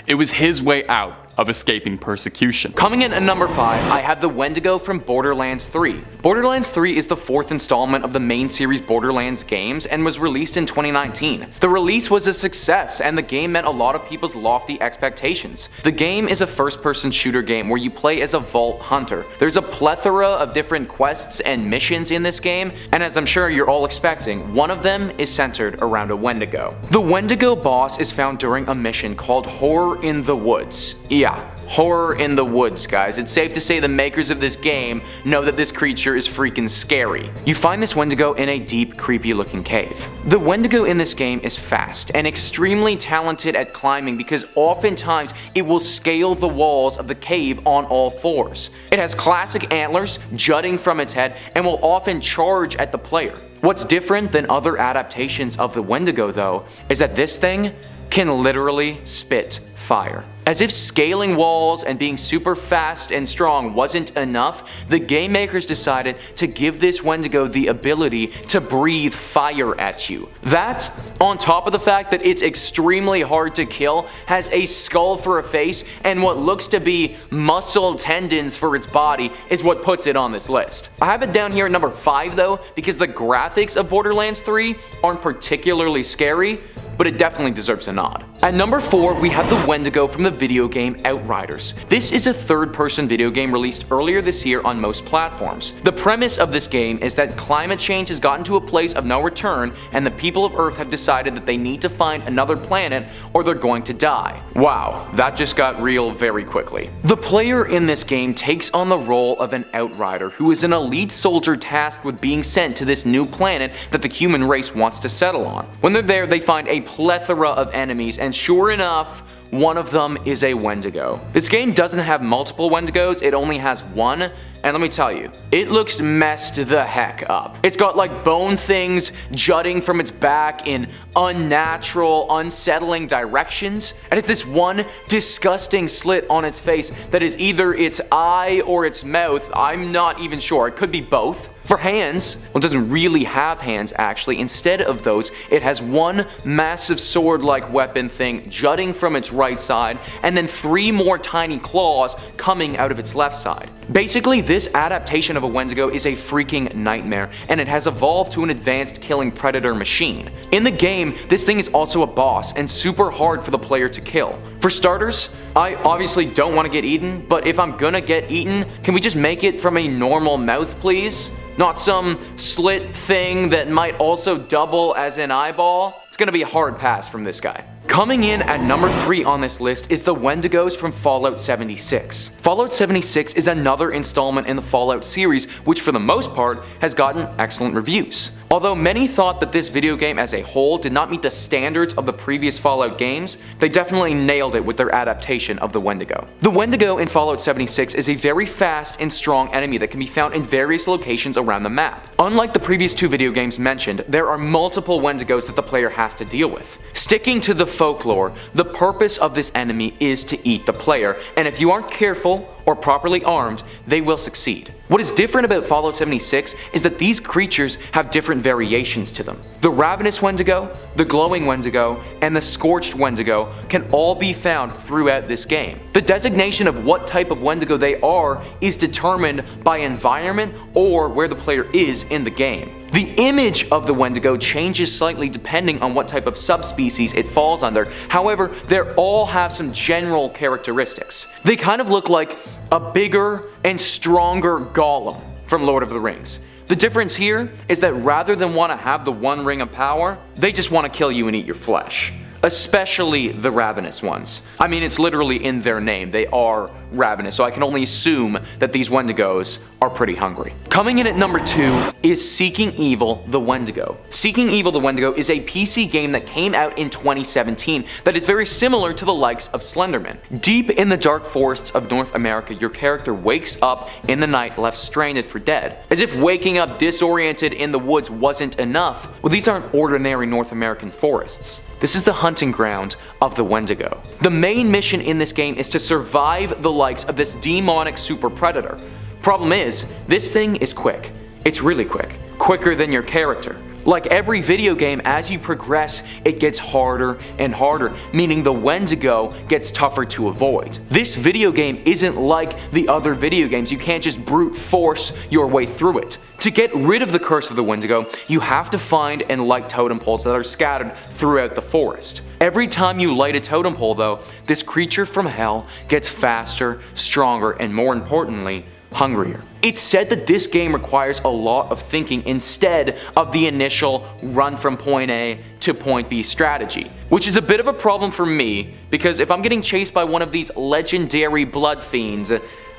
It was his way out of escaping persecution. Coming in at number 5, I have the Wendigo from Borderlands 3. Borderlands 3 is the 4th installment of the main series Borderlands games and was released in 2019. The release was a success and the game met a lot of people's lofty expectations. The game is a first-person shooter game where you play as a vault hunter. There's a plethora of different quests and missions in this game, and as I'm sure you're all expecting, one of them is centered around a Wendigo. The Wendigo boss is found during a mission called Horror in the Woods. Yeah, Horror in the Woods, guys. It's safe to say the makers of this game know that this creature is freaking scary. You find this Wendigo in a deep, creepy looking cave. The Wendigo in this game is fast and extremely talented at climbing because oftentimes it will scale the walls of the cave on all fours. It has classic antlers jutting from its head and will often charge at the player. What's different than other adaptations of the Wendigo though, is that this thing can literally spit fire. As if scaling walls and being super fast and strong wasn't enough, the game makers decided to give this Wendigo the ability to breathe fire at you. That, on top of the fact that it's extremely hard to kill, has a skull for a face, and what looks to be muscle tendons for its body is what puts it on this list. I have it down here at number 5 though, because the graphics of Borderlands 3 aren't particularly scary, but it definitely deserves a nod. At number 4, we have the Wendigo from the video game Outriders. This is a third-person video game released earlier this year on most platforms. The premise of this game is that climate change has gotten to a place of no return, and the people of Earth have decided that they need to find another planet or they're going to die. Wow, that just got real very quickly. The player in this game takes on the role of an Outrider, who is an elite soldier tasked with being sent to this new planet that the human race wants to settle on. When they're there, they find a plethora of enemies, and sure enough, one of them is a Wendigo. This game doesn't have multiple Wendigos, it only has one, and let me tell you, it looks messed the heck up. It's got like bone things jutting from its back in unnatural, unsettling directions, and it's this one disgusting slit on its face that is either its eye or its mouth. I'm not even sure. It could be both. For hands, well, it doesn't really have hands actually. Instead of those, it has one massive sword-like weapon thing jutting from its right side, and then 3 more tiny claws coming out of its left side. Basically, this adaptation of a Wendigo is a freaking nightmare, and it has evolved to an advanced killing predator machine. In the game, this thing is also a boss, and super hard for the player to kill. For starters, I obviously don't want to get eaten, but if I'm gonna get eaten, can we just make it from a normal mouth, please? Not some slit thing that might also double as an eyeball. It's gonna be a hard pass from this guy. Coming in at number 3 on this list is the Wendigos from Fallout 76. Fallout 76 is another installment in the Fallout series, which for the most part has gotten excellent reviews. Although many thought that this video game as a whole did not meet the standards of the previous Fallout games, they definitely nailed it with their adaptation of the Wendigo. The Wendigo in Fallout 76 is a very fast and strong enemy that can be found in various locations around the map. Unlike the previous 2 video games mentioned, there are multiple Wendigos that the player has to deal with. Sticking to the folklore, the purpose of this enemy is to eat the player, and if you aren't careful or properly armed, they will succeed. What is different about Fallout 76 is that these creatures have different variations to them. The Ravenous Wendigo, the Glowing Wendigo, and the Scorched Wendigo can all be found throughout this game. The designation of what type of Wendigo they are is determined by environment or where the player is in the game. The image of the Wendigo changes slightly depending on what type of subspecies it falls under. However, they all have some general characteristics. They kind of look like a bigger and stronger Gollum from Lord of the Rings. The difference here is that rather than want to have the one ring of power, they just want to kill you and eat your flesh. Especially the ravenous ones. I mean, it's literally in their name. They are ravenous, so I can only assume that these Wendigos are pretty hungry. Coming in at number 2 is Seeking Evil the Wendigo. Seeking Evil the Wendigo is a PC game that came out in 2017 that is very similar to the likes of Slenderman. Deep in the dark forests of North America, your character wakes up in the night left stranded for dead. As if waking up disoriented in the woods wasn't enough, well, these aren't ordinary North American forests. This is the hunting ground of the Wendigo. The main mission in this game is to survive the likes of this demonic super predator. Problem is, this thing is quick. It's really quick. Quicker than your character. Like every video game, as you progress, it gets harder and harder, meaning the Wendigo gets tougher to avoid. This video game isn't like the other video games. You can't just brute force your way through it. To get rid of the curse of the Wendigo, you have to find and light totem poles that are scattered throughout the forest. Every time you light a totem pole though, this creature from hell gets faster, stronger, and more importantly, hungrier. It's said that this game requires a lot of thinking instead of the initial run from point A to point B strategy, which is a bit of a problem for me because if I'm getting chased by one of these legendary blood fiends,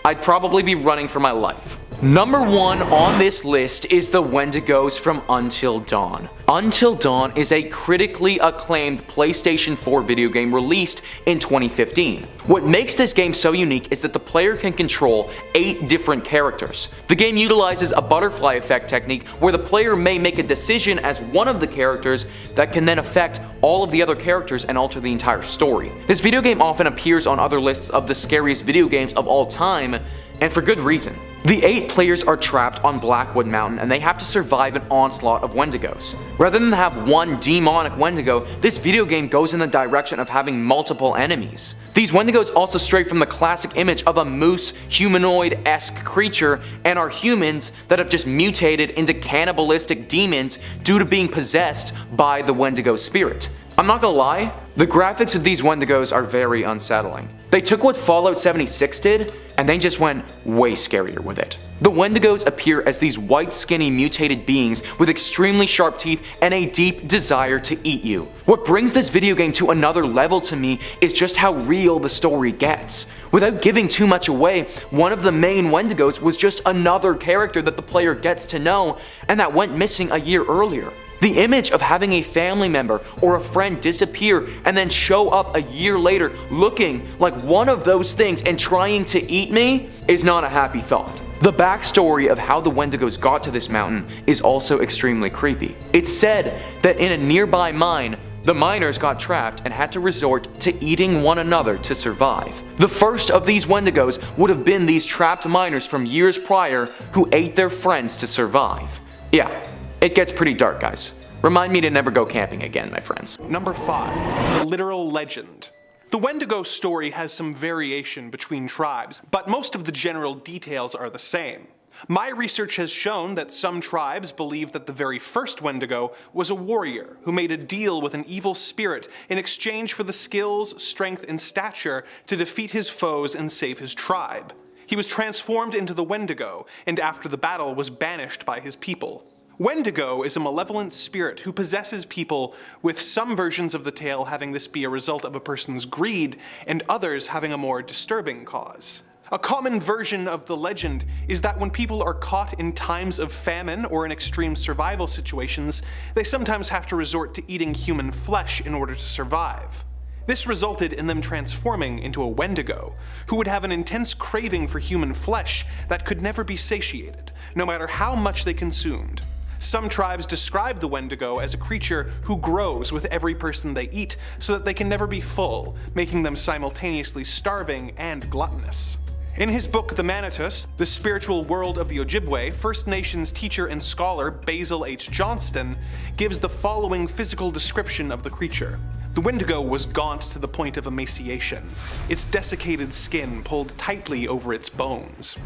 I'd probably be running for my life. Number 1 on this list is the Wendigos from Until Dawn. Until Dawn is a critically acclaimed PlayStation 4 video game released in 2015. What makes this game so unique is that the player can control 8 different characters. The game utilizes a butterfly effect technique where the player may make a decision as one of the characters that can then affect all of the other characters and alter the entire story. This video game often appears on other lists of the scariest video games of all time, and for good reason. The 8 players are trapped on Blackwood Mountain and they have to survive an onslaught of Wendigos. Rather than have one demonic Wendigo, this video game goes in the direction of having multiple enemies. These Wendigos also stray from the classic image of a moose humanoid-esque creature and are humans that have just mutated into cannibalistic demons due to being possessed by the Wendigo spirit. I'm not gonna lie, the graphics of these Wendigos are very unsettling. They took what Fallout 76 did and they just went way scarier with it. The Wendigos appear as these white skinny mutated beings with extremely sharp teeth and a deep desire to eat you. What brings this video game to another level to me is just how real the story gets. Without giving too much away, one of the main Wendigos was just another character that the player gets to know and that went missing a year earlier. The image of having a family member or a friend disappear and then show up a year later looking like one of those things and trying to eat me is not a happy thought. The backstory of how the Wendigos got to this mountain is also extremely creepy. It's said that in a nearby mine, the miners got trapped and had to resort to eating one another to survive. The first of these Wendigos would have been these trapped miners from years prior who ate their friends to survive. Yeah, it gets pretty dark, guys. Remind me to never go camping again, my friends. Number 5. The literal legend. The Wendigo story has some variation between tribes, but most of the general details are the same. My research has shown that some tribes believe that the very first Wendigo was a warrior who made a deal with an evil spirit in exchange for the skills, strength, and stature to defeat his foes and save his tribe. He was transformed into the Wendigo, and after the battle was banished by his people. Wendigo is a malevolent spirit who possesses people, with some versions of the tale having this be a result of a person's greed, and others having a more disturbing cause. A common version of the legend is that when people are caught in times of famine or in extreme survival situations, they sometimes have to resort to eating human flesh in order to survive. This resulted in them transforming into a Wendigo, who would have an intense craving for human flesh that could never be satiated, no matter how much they consumed. Some tribes describe the Wendigo as a creature who grows with every person they eat, so that they can never be full, making them simultaneously starving and gluttonous. In his book The Manitus, The Spiritual World of the Ojibwe, First Nations teacher and scholar Basil H. Johnston gives the following physical description of the creature. The Wendigo was gaunt to the point of emaciation, its desiccated skin pulled tightly over its bones.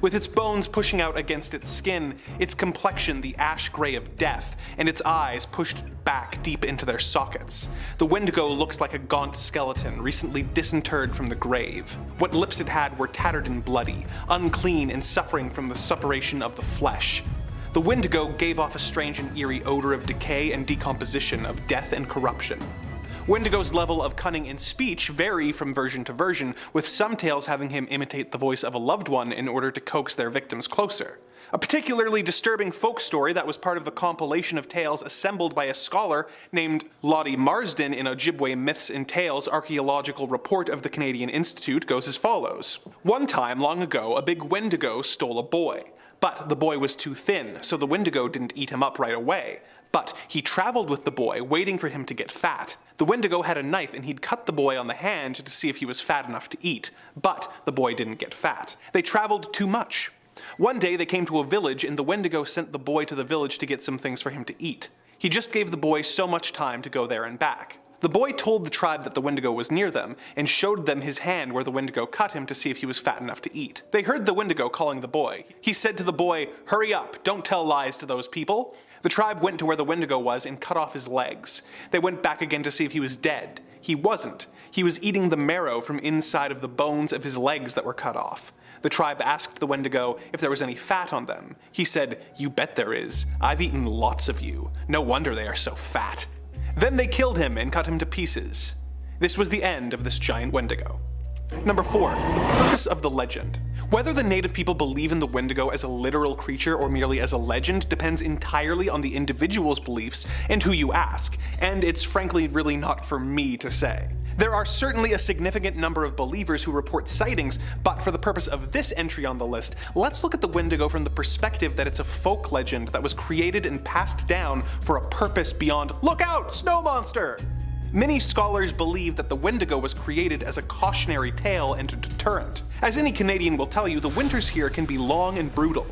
With its bones pushing out against its skin, its complexion the ash gray of death, and its eyes pushed back deep into their sockets. The Wendigo looked like a gaunt skeleton recently disinterred from the grave. What lips it had were tattered and bloody, unclean and suffering from the suppuration of the flesh. The Wendigo gave off a strange and eerie odor of decay and decomposition, of death and corruption. Wendigo's level of cunning in speech vary from version to version, with some tales having him imitate the voice of a loved one in order to coax their victims closer. A particularly disturbing folk story that was part of the compilation of tales assembled by a scholar named Lottie Marsden in Ojibwe Myths and Tales Archaeological Report of the Canadian Institute goes as follows. One time long ago, a big Wendigo stole a boy. But the boy was too thin, so the Wendigo didn't eat him up right away. But he traveled with the boy, waiting for him to get fat. The Wendigo had a knife and he'd cut the boy on the hand to see if he was fat enough to eat. But the boy didn't get fat. They traveled too much. One day they came to a village and the Wendigo sent the boy to the village to get some things for him to eat. He just gave the boy so much time to go there and back. The boy told the tribe that the Wendigo was near them, and showed them his hand where the Wendigo cut him to see if he was fat enough to eat. They heard the Wendigo calling the boy. He said to the boy, "Hurry up, don't tell lies to those people." The tribe went to where the Wendigo was and cut off his legs. They went back again to see if he was dead. He wasn't. He was eating the marrow from inside of the bones of his legs that were cut off. The tribe asked the Wendigo if there was any fat on them. He said, "You bet there is. I've eaten lots of you. No wonder they are so fat." Then they killed him and cut him to pieces. This was the end of this giant Wendigo. Number 4. The purpose of the legend. Whether the native people believe in the Wendigo as a literal creature or merely as a legend depends entirely on the individual's beliefs and who you ask, and it's frankly really not for me to say. There are certainly a significant number of believers who report sightings, but for the purpose of this entry on the list, let's look at the Wendigo from the perspective that it's a folk legend that was created and passed down for a purpose beyond "Look out, snow monster!" Many scholars believe that the Wendigo was created as a cautionary tale and a deterrent. As any Canadian will tell you, the winters here can be long and brutal.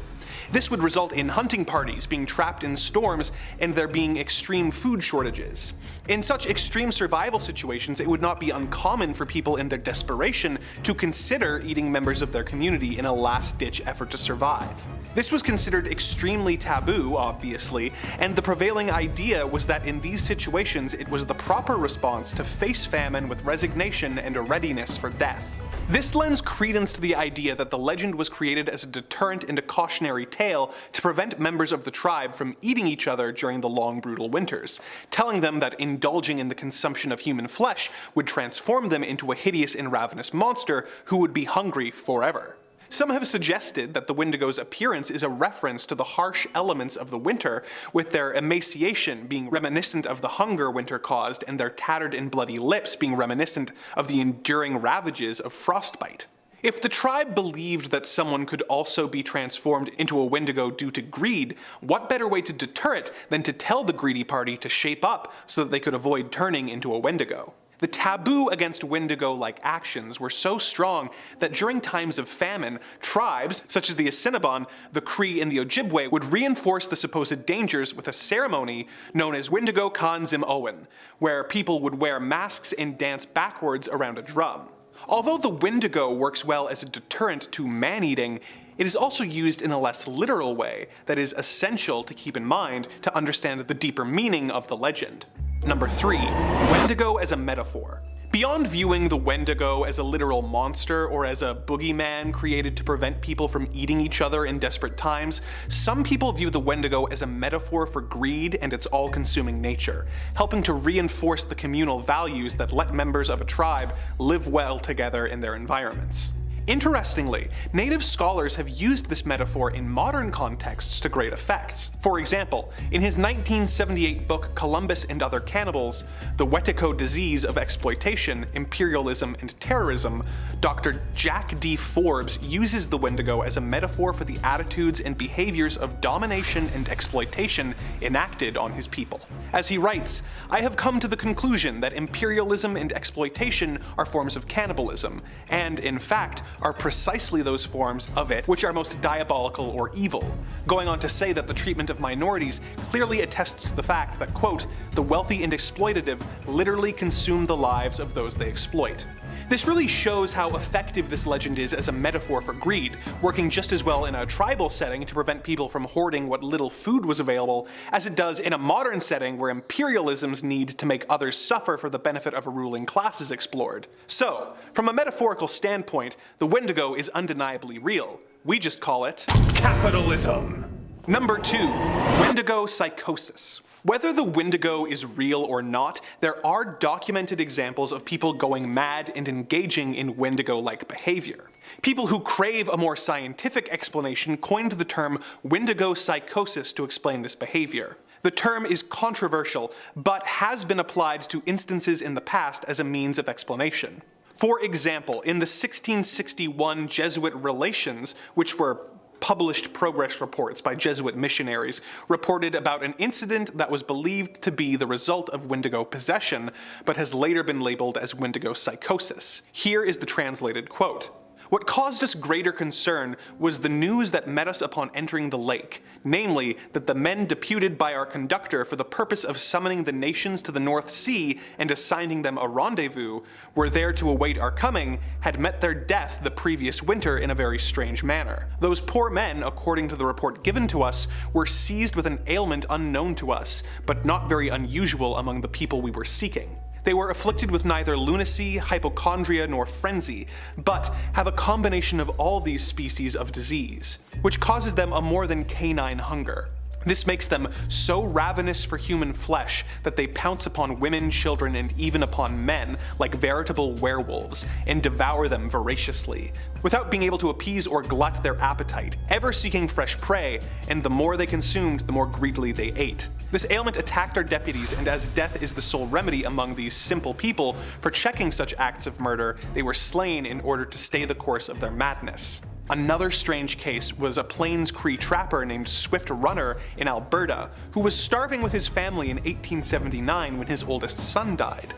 This would result in hunting parties being trapped in storms and there being extreme food shortages. In such extreme survival situations, it would not be uncommon for people in their desperation to consider eating members of their community in a last-ditch effort to survive. This was considered extremely taboo, obviously, and the prevailing idea was that in these situations it was the proper response to face famine with resignation and a readiness for death. This lends credence to the idea that the legend was created as a deterrent and a cautionary tale to prevent members of the tribe from eating each other during the long, brutal winters, telling them that indulging in the consumption of human flesh would transform them into a hideous and ravenous monster who would be hungry forever. Some have suggested that the Wendigo's appearance is a reference to the harsh elements of the winter, with their emaciation being reminiscent of the hunger winter caused and their tattered and bloody lips being reminiscent of the enduring ravages of frostbite. If the tribe believed that someone could also be transformed into a Wendigo due to greed, what better way to deter it than to tell the greedy party to shape up so that they could avoid turning into a Wendigo? The taboo against Wendigo-like actions were so strong that during times of famine, tribes, such as the Assiniboine, the Cree, and the Ojibwe, would reinforce the supposed dangers with a ceremony known as Wendigo Kan Zim Owen, where people would wear masks and dance backwards around a drum. Although the Wendigo works well as a deterrent to man-eating, it is also used in a less literal way that is essential to keep in mind to understand the deeper meaning of the legend. Number 3. Wendigo as a metaphor. Beyond viewing the Wendigo as a literal monster or as a boogeyman created to prevent people from eating each other in desperate times, some people view the Wendigo as a metaphor for greed and its all-consuming nature, helping to reinforce the communal values that let members of a tribe live well together in their environments. Interestingly, native scholars have used this metaphor in modern contexts to great effect. For example, in his 1978 book Columbus and Other Cannibals, The Wendigo Disease of Exploitation, Imperialism, and Terrorism, Dr. Jack D. Forbes uses the Wendigo as a metaphor for the attitudes and behaviors of domination and exploitation enacted on his people. As he writes, "I have come to the conclusion that imperialism and exploitation are forms of cannibalism, and, in fact, are precisely those forms of it which are most diabolical or evil," going on to say that the treatment of minorities clearly attests to the fact that, quote, "the wealthy and exploitative literally consume the lives of those they exploit." This really shows how effective this legend is as a metaphor for greed, working just as well in a tribal setting to prevent people from hoarding what little food was available, as it does in a modern setting where imperialism's need to make others suffer for the benefit of a ruling class is explored. So, from a metaphorical standpoint, the Wendigo is undeniably real. We just call it capitalism. Number 2. Wendigo psychosis. Whether the Wendigo is real or not, there are documented examples of people going mad and engaging in Wendigo-like behavior. People who crave a more scientific explanation coined the term Wendigo psychosis to explain this behavior. The term is controversial, but has been applied to instances in the past as a means of explanation. For example, in the 1661 Jesuit Relations, which were published progress reports by Jesuit missionaries, reported about an incident that was believed to be the result of Wendigo possession, but has later been labeled as Wendigo psychosis. Here is the translated quote. "What caused us greater concern was the news that met us upon entering the lake, namely, that the men deputed by our conductor for the purpose of summoning the nations to the North Sea and assigning them a rendezvous, were there to await our coming, had met their death the previous winter in a very strange manner. Those poor men, according to the report given to us, were seized with an ailment unknown to us, but not very unusual among the people we were seeking. They were afflicted with neither lunacy, hypochondria, nor frenzy, but have a combination of all these species of disease, which causes them a more than canine hunger. This makes them so ravenous for human flesh that they pounce upon women, children, and even upon men like veritable werewolves, and devour them voraciously, without being able to appease or glut their appetite, ever seeking fresh prey, and the more they consumed, the more greedily they ate. This ailment attacked our deputies, and as death is the sole remedy among these simple people for checking such acts of murder, they were slain in order to stay the course of their madness." Another strange case was a Plains Cree trapper named Swift Runner in Alberta, who was starving with his family in 1879 when his oldest son died.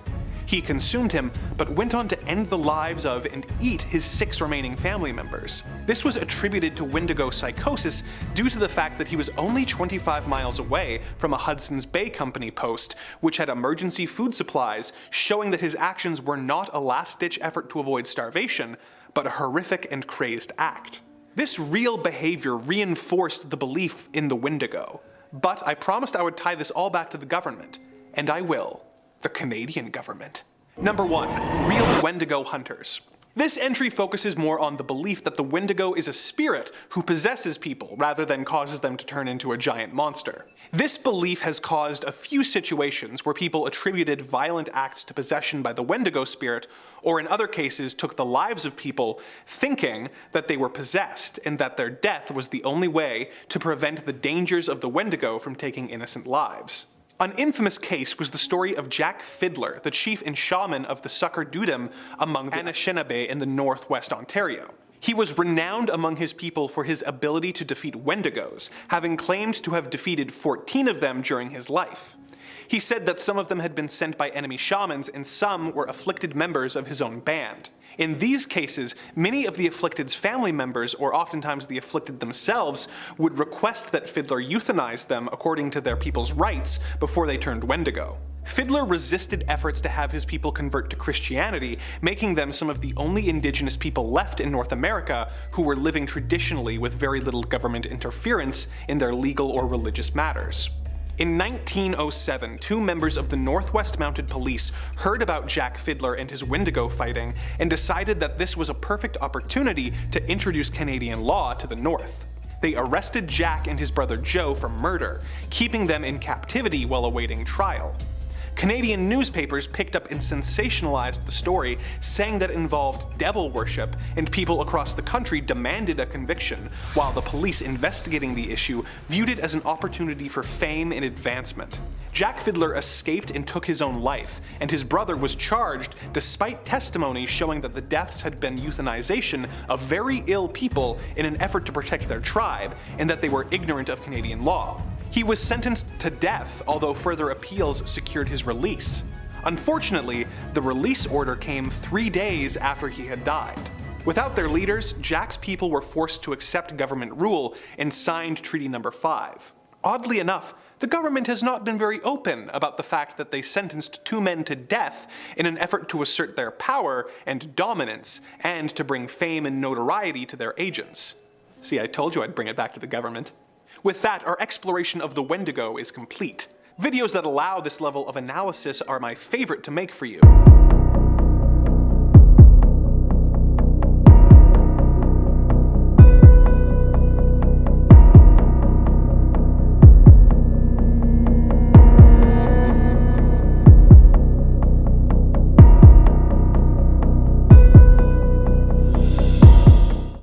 He consumed him, but went on to end the lives of and eat his 6 remaining family members. This was attributed to Wendigo psychosis due to the fact that he was only 25 miles away from a Hudson's Bay Company post, which had emergency food supplies, showing that his actions were not a last-ditch effort to avoid starvation, but a horrific and crazed act. This real behavior reinforced the belief in the Wendigo. But I promised I would tie this all back to the government, and I will. The Canadian government. Number 1. Real Wendigo hunters. This entry focuses more on the belief that the Wendigo is a spirit who possesses people rather than causes them to turn into a giant monster. This belief has caused a few situations where people attributed violent acts to possession by the Wendigo spirit, or in other cases took the lives of people thinking that they were possessed and that their death was the only way to prevent the dangers of the Wendigo from taking innocent lives. An infamous case was the story of Jack Fiddler, the chief and shaman of the Sucker Dudum among the Anishinaabe in the northwest Ontario. He was renowned among his people for his ability to defeat Wendigos, having claimed to have defeated 14 of them during his life. He said that some of them had been sent by enemy shamans and some were afflicted members of his own band. In these cases, many of the afflicted's family members, or oftentimes the afflicted themselves, would request that Fiddler euthanize them according to their people's rites before they turned Wendigo. Fiddler resisted efforts to have his people convert to Christianity, making them some of the only indigenous people left in North America who were living traditionally with very little government interference in their legal or religious matters. In 1907, 2 members of the Northwest Mounted Police heard about Jack Fiddler and his Wendigo fighting and decided that this was a perfect opportunity to introduce Canadian law to the North. They arrested Jack and his brother Joe for murder, keeping them in captivity while awaiting trial. Canadian newspapers picked up and sensationalized the story, saying that it involved devil worship, and people across the country demanded a conviction, while the police investigating the issue viewed it as an opportunity for fame and advancement. Jack Fiddler escaped and took his own life, and his brother was charged despite testimony showing that the deaths had been euthanization of very ill people in an effort to protect their tribe, and that they were ignorant of Canadian law. He was sentenced to death, although further appeals secured his release. Unfortunately, the release order came 3 days after he had died. Without their leaders, Jack's people were forced to accept government rule and signed Treaty No. 5. Oddly enough, the government has not been very open about the fact that they sentenced 2 men to death in an effort to assert their power and dominance, and to bring fame and notoriety to their agents. See, I told you I'd bring it back to the government. With that, our exploration of the Wendigo is complete. Videos that allow this level of analysis are my favorite to make for you.